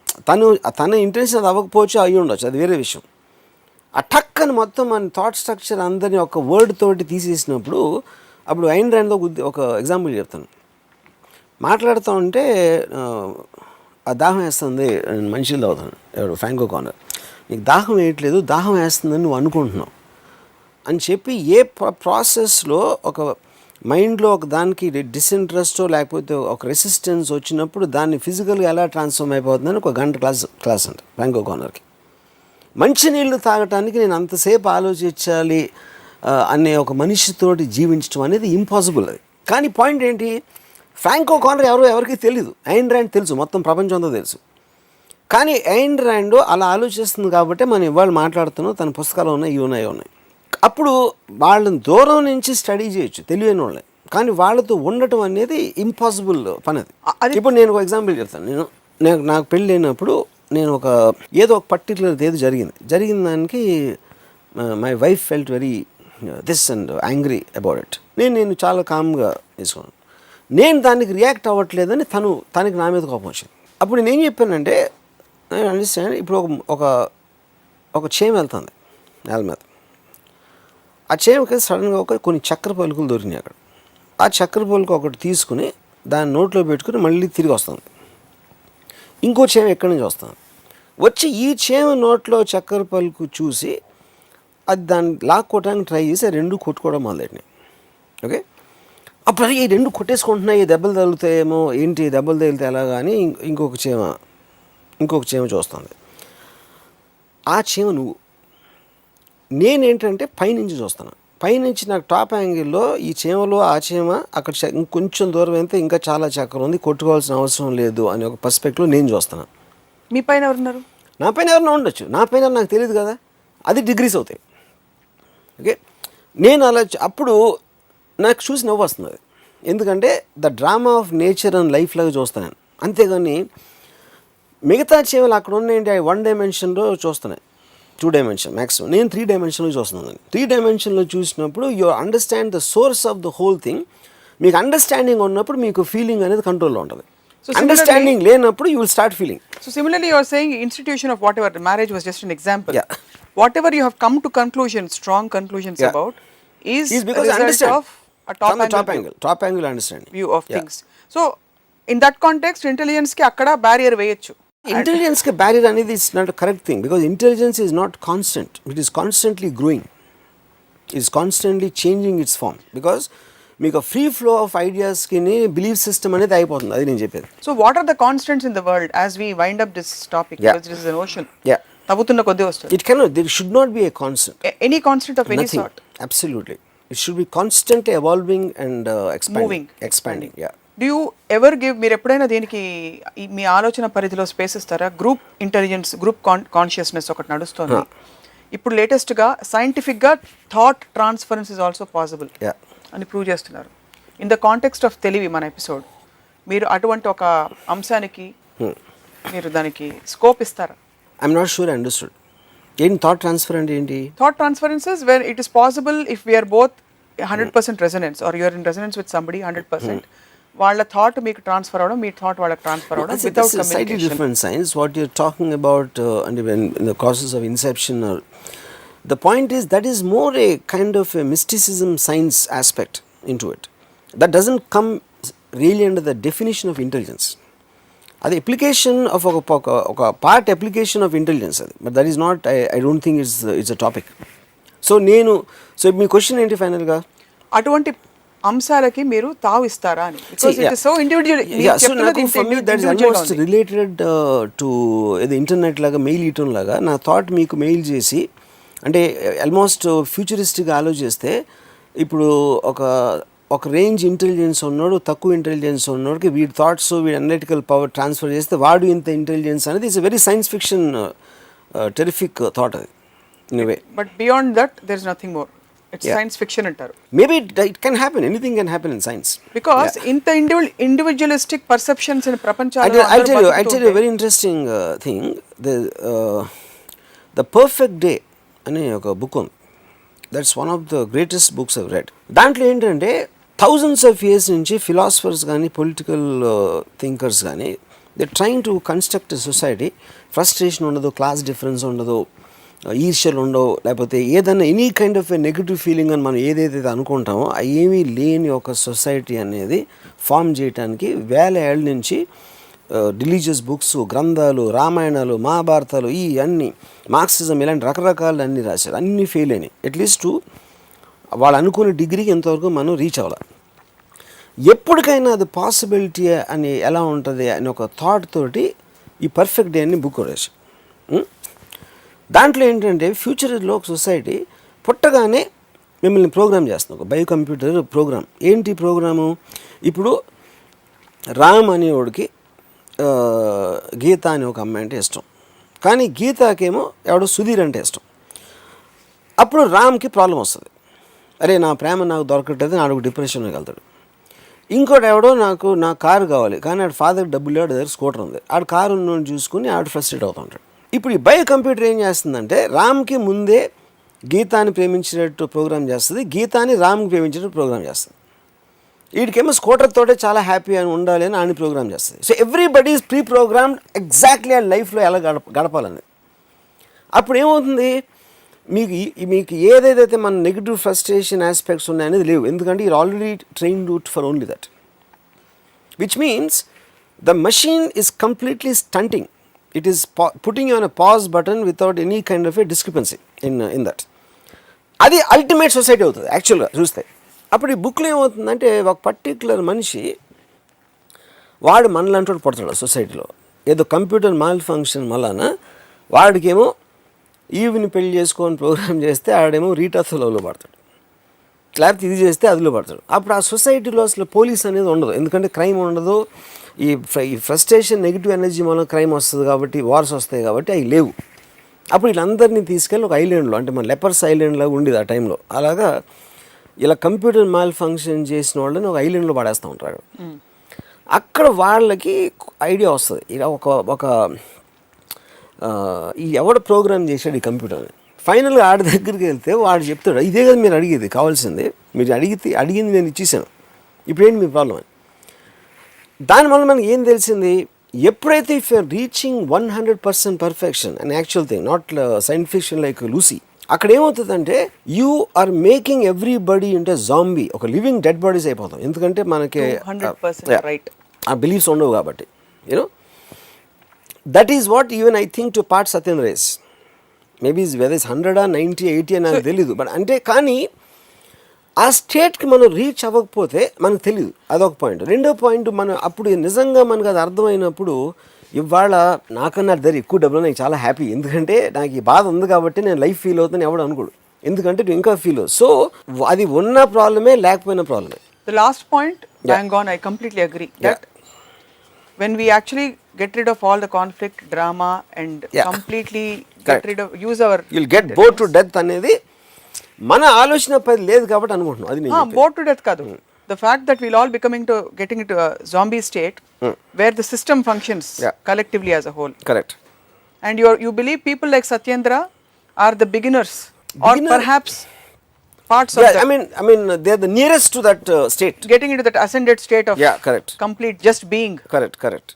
తన ఇంటెన్షన్ అది అవ్వకపోవచ్చు, అయ్యి ఉండొచ్చు, అది వేరే విషయం. ఆ టక్కని మొత్తం మన థాట్ స్ట్రక్చర్ అందరినీ ఒక వర్డ్ తోటి తీసేసినప్పుడు, అప్పుడు ఐన్ ర్యాండ్తో ఒక ఎగ్జాంపుల్ చెప్తాను. మాట్లాడుతూ ఉంటే ఆ దాహం వేస్తుంది, నేను మనిషిలో అవుతాను, ఎవడు ఫ్రాంక్ ఓకానర్, నీకు దాహం వేయట్లేదు, దాహం వేస్తుందని నువ్వు అనుకుంటున్నావు అని చెప్పి ఏ ప్రాసెస్లో ఒక మైండ్లో ఒక దానికి డిస్ఇంట్రెస్టో లేకపోతే ఒక రెసిస్టెన్స్ వచ్చినప్పుడు దాన్ని ఫిజికల్గా ఎలా ట్రాన్స్ఫార్మ్ అయిపోతుందని ఒక గంట క్లాస్ అంట ఫ్రాంక్ ఓకానర్కి. మంచినీళ్ళు తాగటానికి నేను అంతసేపు ఆలోచించాలి అనే ఒక మనిషితోటి జీవించడం అనేది ఇంపాసిబుల్. అది కానీ పాయింట్ ఏంటి, ఫ్రాంక్ ఓకానర్ ఎవరికి తెలియదు, ఐన్ ర్యాండ్ తెలుసు, మొత్తం ప్రపంచం అంతా తెలుసు. కానీ ఐన్ ర్యాండ్ అలా ఆలోచిస్తుంది కాబట్టి మనం ఇవాళ మాట్లాడుతున్నాం, తన పుస్తకాలు ఉన్నాయి, ఇవి ఉన్నాయి. అప్పుడు వాళ్ళని దూరం నుంచి స్టడీ చేయొచ్చు తెలియని వాళ్ళే, కానీ వాళ్ళతో ఉండటం అనేది ఇంపాసిబుల్ పని. అది ఇప్పుడు నేను ఒక ఎగ్జాంపుల్ చెప్తాను. నాకు పెళ్ళి అయినప్పుడు నేను ఏదో ఒక పర్టికులర్ ఏదో జరిగిన దానికి my wife felt very this and angry about it. నేను చాలా కామ్గా తీసుకున్నాను. నేను దానికి రియాక్ట్ అవ్వట్లేదని తనకి నా మీద కోపం వచ్చింది. అప్పుడు నేను ఏం చెప్పానంటే, నేను అండర్స్టాండ్, ఇప్పుడు ఒక చేయం వెళ్తుంది నేల మీద, ఆ చేయంకి సడన్గా కొన్ని చక్కెర పలుకులు దొరికినాయి అక్కడ. ఆ చక్కెర పలుకు ఒకటి తీసుకుని దాన్ని నోట్లో పెట్టుకుని మళ్ళీ తిరిగి వస్తుంది. ఇంకో చేయం ఎక్కడి నుంచి వస్తుంది. వచ్చి ఈ చేమ నోట్లో చక్కెర పలుకు చూసి అది దాన్ని లాక్కోవడానికి ట్రై చేసి ఆ రెండు కొట్టుకోవడం మొదలెట్టినాయి. ఓకే, అప్పుడు ఈ రెండు కొట్టేసుకుంటున్నాయి, దెబ్బలు తగులుతాయేమో, ఏంటి దెబ్బలు తగిలితే ఎలాగా అని ఇంకొక చీమ చూస్తుంది. ఆ చీమ నువ్వు. నేనేంటంటే పైనుంచి చూస్తాను. పైనుంచి నాకు టాప్ యాంగిల్లో ఈ చీమలో ఆ చీమ అక్కడ ఇంకొంచెం దూరం అయితే ఇంకా చాలా చక్కెర ఉంది, కొట్టుకోవాల్సిన అవసరం లేదు అనే ఒక పర్స్పెక్టివ్లో నేను చూస్తాను. మీ పైన ఎవరున్నారు? నా పైన ఎవరైనా ఉండొచ్చు, నా పైన నాకు తెలియదు కదా, అది డిగ్రీస్ అవుతాయి. ఓకే, నేను అలా అప్పుడు నాకు చూసి నవ్వు వస్తుంది. ఎందుకంటే the drama of nature and life లాగా చూస్తాను నేను. అంతేగాని మిగతా చీమలు అక్కడ ఉన్నాయంటే అవి 1 డైమెన్షన్లో చూస్తున్నాయి, 2 డైమెన్షన్ మ్యాక్సిమం. నేను 3 డైమెన్షన్లో చూస్తున్నాను. 3 డైమెన్షన్లో చూసినప్పుడు you understand the source of the whole thing. మీకు అండర్స్టాండింగ్ ఉన్నప్పుడు మీకు ఫీలింగ్ అనేది కంట్రోల్లో ఉంటుంది. అండర్స్టాండింగ్ లేనప్పుడు you will start feeling. So similarly, you are saying institution of whatever marriage was just an example. Yeah. Whatever you have come to conclusions, strong conclusions Yeah. about, is because a result understand of a top from the angle top angle understanding view of Yeah. things. So in that context, intelligence ki akkada barrier veyochu. Intelligence ke barrier అనేది is not a correct thing, because intelligence is not constant. It is constantly growing. It is constantly changing its form, because మీకు free flow of ఐడియాస్కి belief system అనేది అయిపోతుంది. అది నేను చెప్పేది. So what are the constants in the world as we wind up this topic? Yeah. Because this is an ocean. Yeah. తవ్వుతున్న కొద్ది వస్తుంది. It cannot, there should not be a constant. Any constant of any Nothing. sort. Absolutely. It should be constantly evolving and expanding. Expanding. Yeah. Do you ever give, మీరు ఎప్పుడైనా దీనికి మీ ఆలోచన పరిధిలో space ఇస్తారా? Group intelligence, group consciousness ఒకటి నడుస్తుంది ఇప్పుడు లేటెస్ట్గా. సైంటిఫిక్గా thought transference is also possible అని ప్రూవ్ చేస్తున్నారు. ఇన్ ద కాంటెక్స్ట్ ఆఫ్ తెలివి మన ఎపిసోడ్, మీరు అటువంటి ఒక అంశానికి మీరు దానికి స్కోప్ ఇస్తారా? I'm not sure I understood. ఏంటి థాట్ ట్రాన్స్ఫర్ అంటే ఏంటి? Thought transferences where it is possible if we're both 100% resonance, or you're in resonance with somebody 100%. వాళ్ళ థాట్ మీకు ట్రాన్స్ఫర్ అవడం, మీ థాట్ వాళ్ళకి ట్రాన్స్ఫర్ అవడం without communication. Slightly different science. What you're talking about and when in the process of inception, or the point is that is more a kind of a mysticism science aspect into it. That doesn't come really under the definition of intelligence. అది application of ఒక part application of intelligence అది, but that is not, I don't think it's a topic. So me question ఏంటి ఫైనల్గా? అటువంటి అంశాలకి మీరు తావు ఇస్తారా అని? Because it is so individual. So నాకు for me that is almost related to ఏదో ఇంటర్నెట్ లాగా మెయిల్ ఇయటం లాగా. నా థాట్ మీకు మెయిల్ చేసి, అంటే ఆల్మోస్ట్ ఫ్యూచరిస్టిక్గా ఆలోచిస్తే ఇప్పుడు ఒక రేంజ్ ఇంటెలిజెన్స్ ఉన్నాడు, తక్కువ ఇంటెలిజెన్స్ ఉన్నోడికి వీడి థాట్స్, వీడి అనలిటికల్ పవర్ ట్రాన్స్ఫర్ చేస్తే వాడు ఇంత ఇంటెలిజెన్స్ అనేది it's very science fiction terrific thought అది in a way. But beyond that there is nothing more. It's science fiction అంటారు. Maybe it can happen, anything can happen in science. Because ఇంత individualistic perceptions in ప్రపంచంలో I tell you a very interesting thing. The Perfect Day అనే ఒక book ఉంది. That's one of the greatest books I've red. దాంట్లో ఏంటంటే thousands of years నుంచి philosophers కానీ political thinkers కానీ they trying to construct a society. Frustration ఉండదు, class difference ఉండదు, ఈర్ష్యలు ఉండవు, లేకపోతే ఏదైనా any kind of a negative feeling అని మనం ఏదైతే అనుకుంటామో ఏమీ లేని ఒక సొసైటీ అనేది ఫామ్ చేయడానికి వేల ఏళ్ళ నుంచి రిలీజియస్ బుక్స్, గ్రంథాలు, రామాయణాలు, మహాభారతాలు, ఈ అన్ని మార్క్సిజం ఇలాంటి రకరకాలు అన్నీ రాశారు. అన్నీ ఫెయిల్ అయినాయి. అట్లీస్ట్ వాళ్ళు అనుకునే డిగ్రీకి ఎంతవరకు మనం రీచ్ అవ్వాలి. ఎప్పటికైనా అది పాసిబిలిటీ అని ఎలా ఉంటుంది అని ఒక థాట్ తోటి ఈ పర్ఫెక్ట్ డే అని బుక్ రాసి, దాంట్లో ఏంటంటే ఫ్యూచర్లో ఒక సొసైటీ పుట్టగానే మిమ్మల్ని ప్రోగ్రామ్ చేస్తుంది, ఒక బయో కంప్యూటర్ ప్రోగ్రామ్. ఏంటి ప్రోగ్రాము? ఇప్పుడు రామ్ అనేవాడికి గీత అనే ఒక అమ్మాయి అంటే ఇష్టం, కానీ గీతాకేమో ఎవడో సుధీర్ అంటే ఇష్టం. అప్పుడు రామ్కి ప్రాబ్లం వస్తుంది. అరే నా ప్రేమ నాకు దొరకట్లేదు, ఆడు డిప్రెషన్లోకి వెళ్తాడు. ఇంకోటి ఎవడో నా కారు కావాలి, కానీ ఆడు ఫాదర్ డబ్బులు లేడు, దగ్గర స్కూటర్ ఉంది, ఆడు కారు ఉన్నోని చూసుకుని ఆడు ఫ్రస్ట్రేట్ అవుతూ ఉంటాడు. ఇప్పుడు ఈ బయో కంప్యూటర్ ఏం చేస్తుందంటే రామ్కి ముందే గీతాని ప్రేమించినట్టు ప్రోగ్రామ్ చేస్తుంది, గీతాని రామ్కి ప్రేమించినట్టు ప్రోగ్రామ్ చేస్తుంది. వీడికేమో స్కూటర్ తోటే చాలా హ్యాపీ అని ఉండాలి అని ఆయన ప్రోగ్రామ్ చేస్తుంది. So everybody is pre programmed exactly ఆ లైఫ్లో ఎలా గడపాలని. అప్పుడు ఏమవుతుంది, మీకు ఏదైతే మన నెగిటివ్ ఫ్రస్ట్రేషన్ ఆస్పెక్ట్స్ ఉన్నాయనేది లేవు, ఎందుకంటే you're already trained for only that, which means the machine is completely stunting. It is putting you on a pause button without any kind of a discrepancy in that. అది ultimate society అవుతుంది యాక్చువల్గా చూస్తే. అప్పుడు ఈ బుక్లో ఏమవుతుందంటే ఒక particular మనిషి వాడు మనలాంటి పడుతున్నాడు సొసైటీలో, ఏదో కంప్యూటర్ మాల్ ఫంక్షన్ వలన వాడికేమో ఈవిని పెళ్లి చేసుకొని ప్రోగ్రామ్ చేస్తే ఆడేమో రీటాథోలో పడతాడు, లేకపోతే ఇది చేస్తే అదిలో పడతాడు. అప్పుడు ఆ సొసైటీలో అసలు పోలీస్ అనేది ఉండదు, ఎందుకంటే క్రైమ్ ఉండదు. ఈ ఫ్రస్ట్రేషన్ నెగిటివ్ ఎనర్జీ వల్ల క్రైమ్ వస్తుంది కాబట్టి, వార్స్ వస్తాయి కాబట్టి అవి లేవు. అప్పుడు వీళ్ళందరినీ తీసుకెళ్ళి ఒక ఐలాండ్లో, అంటే మన లెపర్స్ ఐలాండ్లో ఉండేది ఆ టైంలో, అలాగా ఇలా కంప్యూటర్ మాల్ ఫంక్షన్ చేసిన వాళ్ళని ఒక ఐలాండ్లో పడేస్తూ ఉంటారు. అక్కడ వాళ్ళకి ఐడియా వస్తుంది, ఇలా ఒక ఈ ఎవడ ప్రోగ్రామ్ చేశాడు ఈ కంప్యూటర్ని. ఫైనల్గా ఆడి దగ్గరికి వెళ్తే వాడు చెప్తాడు, ఇదే కదా మీరు అడిగేది, కావాల్సింది మీరు అడిగింది నేను ఇచ్చేసాను, ఇప్పుడేంటి మీ ప్రాబ్లం అని. దానివల్ల మనకి ఏం తెలిసింది, ఎప్పుడైతే if you're reaching 100% perfection and actual thing, not science fiction like Lucy, అక్కడ ఏమవుతుందంటే you are making everybody into zombie, ఒక లివింగ్ డెడ్ బాడీస్ అయిపోతాం. ఎందుకంటే మనకి ఆ బిలీఫ్స్ ఉండవు కాబట్టి. You know that is what even I think to part Satyendra race. Maybe whether is 100 or 90, 80 అని నాకు తెలీదు. బట్ అంటే కానీ ఆ స్టేట్కి మనం రీచ్ అవ్వకపోతే మనకు తెలియదు, అదొక పాయింట్. రెండో పాయింట్, మనం అప్పుడు నిజంగా మనకు అది అర్థమైనప్పుడు, ఇవాళ నాకన్నా దగ్గర ఎక్కువ డబ్బులు నాకు చాలా హ్యాపీ, ఎందుకంటే నాకు ఈ బాధ ఉంది కాబట్టి నేను లైఫ్ ఫీల్ అవుతాను ఎవడు అనుకోడు, ఎందుకంటే నువ్వు ఇంకా ఫీల్ అవ్వు. సో అది ఉన్న ప్రాబ్లమే, లేకపోయిన ప్రాబ్లమే. The last point, bang on, I completely agree that when we actually get rid of all the conflict, drama and completely get rid of, use our, you'll get bored to death అనేది మన ఆలోచన పది లేదు కాబట్టి అనుకుంటున్నాం. అది నేను bored to death కాదు, the fact that we'll all getting into a zombie state where the system functions collectively as a whole. Correct. And you believe people like Satyendra are the beginners or perhaps parts of that. I mean they are the nearest to that state, getting into that ascended state of correct, complete just being. Correct.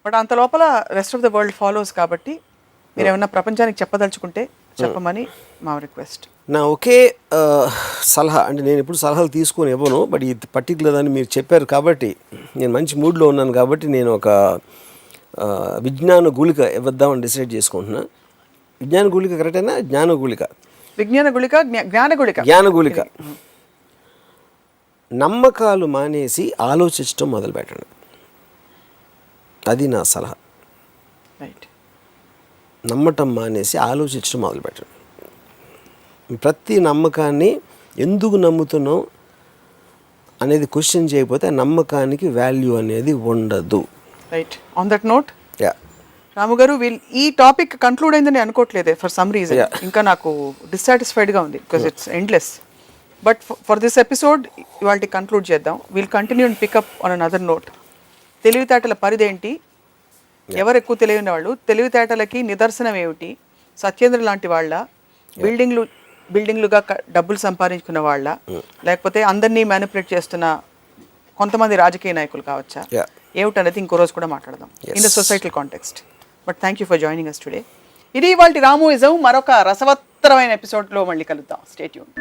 But అంత లోపల rest of the world follows కాబట్టి మీరు ఏమన్నా ప్రపంచానికి చెప్పదలుచుకుంటే చెప్పమని మా request. నా ఒకే సలహా, అంటే నేను ఎప్పుడు సలహాలు తీసుకొని ఇవ్వను, బట్ ఈ పర్టికులర్ అని మీరు చెప్పారు కాబట్టి నేను మంచి మూడ్లో ఉన్నాను కాబట్టి నేను ఒక విజ్ఞాన గుళిక ఇవ్వద్దామని డిసైడ్ చేసుకుంటున్నా. విజ్ఞాన గుళిక కరెక్టేనా? జ్ఞాన గుళిక, జ్ఞాన గుళిక. నమ్మకాలు మానేసి ఆలోచించడం మొదలు పెట్టండి, అది నా సలహా. నమ్మటం మానేసి ఆలోచించడం మొదలుపెట్టండి. ప్రతి నమ్మకాన్ని ఎందుకు నమ్ముతున్నాం అనేది క్వశ్చన్ చేయకపోతే ఆ నమ్మకానికి వాల్యూ అనేది ఉండదు. రైట్. ఆన్ దట్ నోట్, రాము గారు, ఈ టాపిక్ కంక్లూడ్ అయిందని అనుకోవట్లేదే ఫర్ సమ్ రీజన్. ఇంకా నాకు డిస్సాటిస్ఫైడ్గా ఉంది because it's endless. But for this episode ఇవాళ కంక్లూడ్ చేద్దాం. Will continue and pick up on another note. తెలివితేటల పరిధేంటి, ఎవరు ఎక్కువ తెలియని వాళ్ళు, తెలివితేటలకి నిదర్శనం ఏమిటి, సత్యేంద్ర లాంటి వాళ్ళ, బిల్డింగ్లుగా డబ్బులు సంపాదించుకున్న వాళ్ళ, లేకపోతే అందరినీ మ్యానిపులేట్ చేస్తున్న కొంతమంది రాజకీయ నాయకులు కావచ్చా, ఏమిటనేది ఇంకో రోజు కూడా మాట్లాడదాం in the societal context. But thank you for joining us today. ఇది ఇవాళ రాముయిజం. మరొక రసవత్తరమైన ఎపిసోడ్లో మళ్ళీ కలుద్దాం. Stay tuned.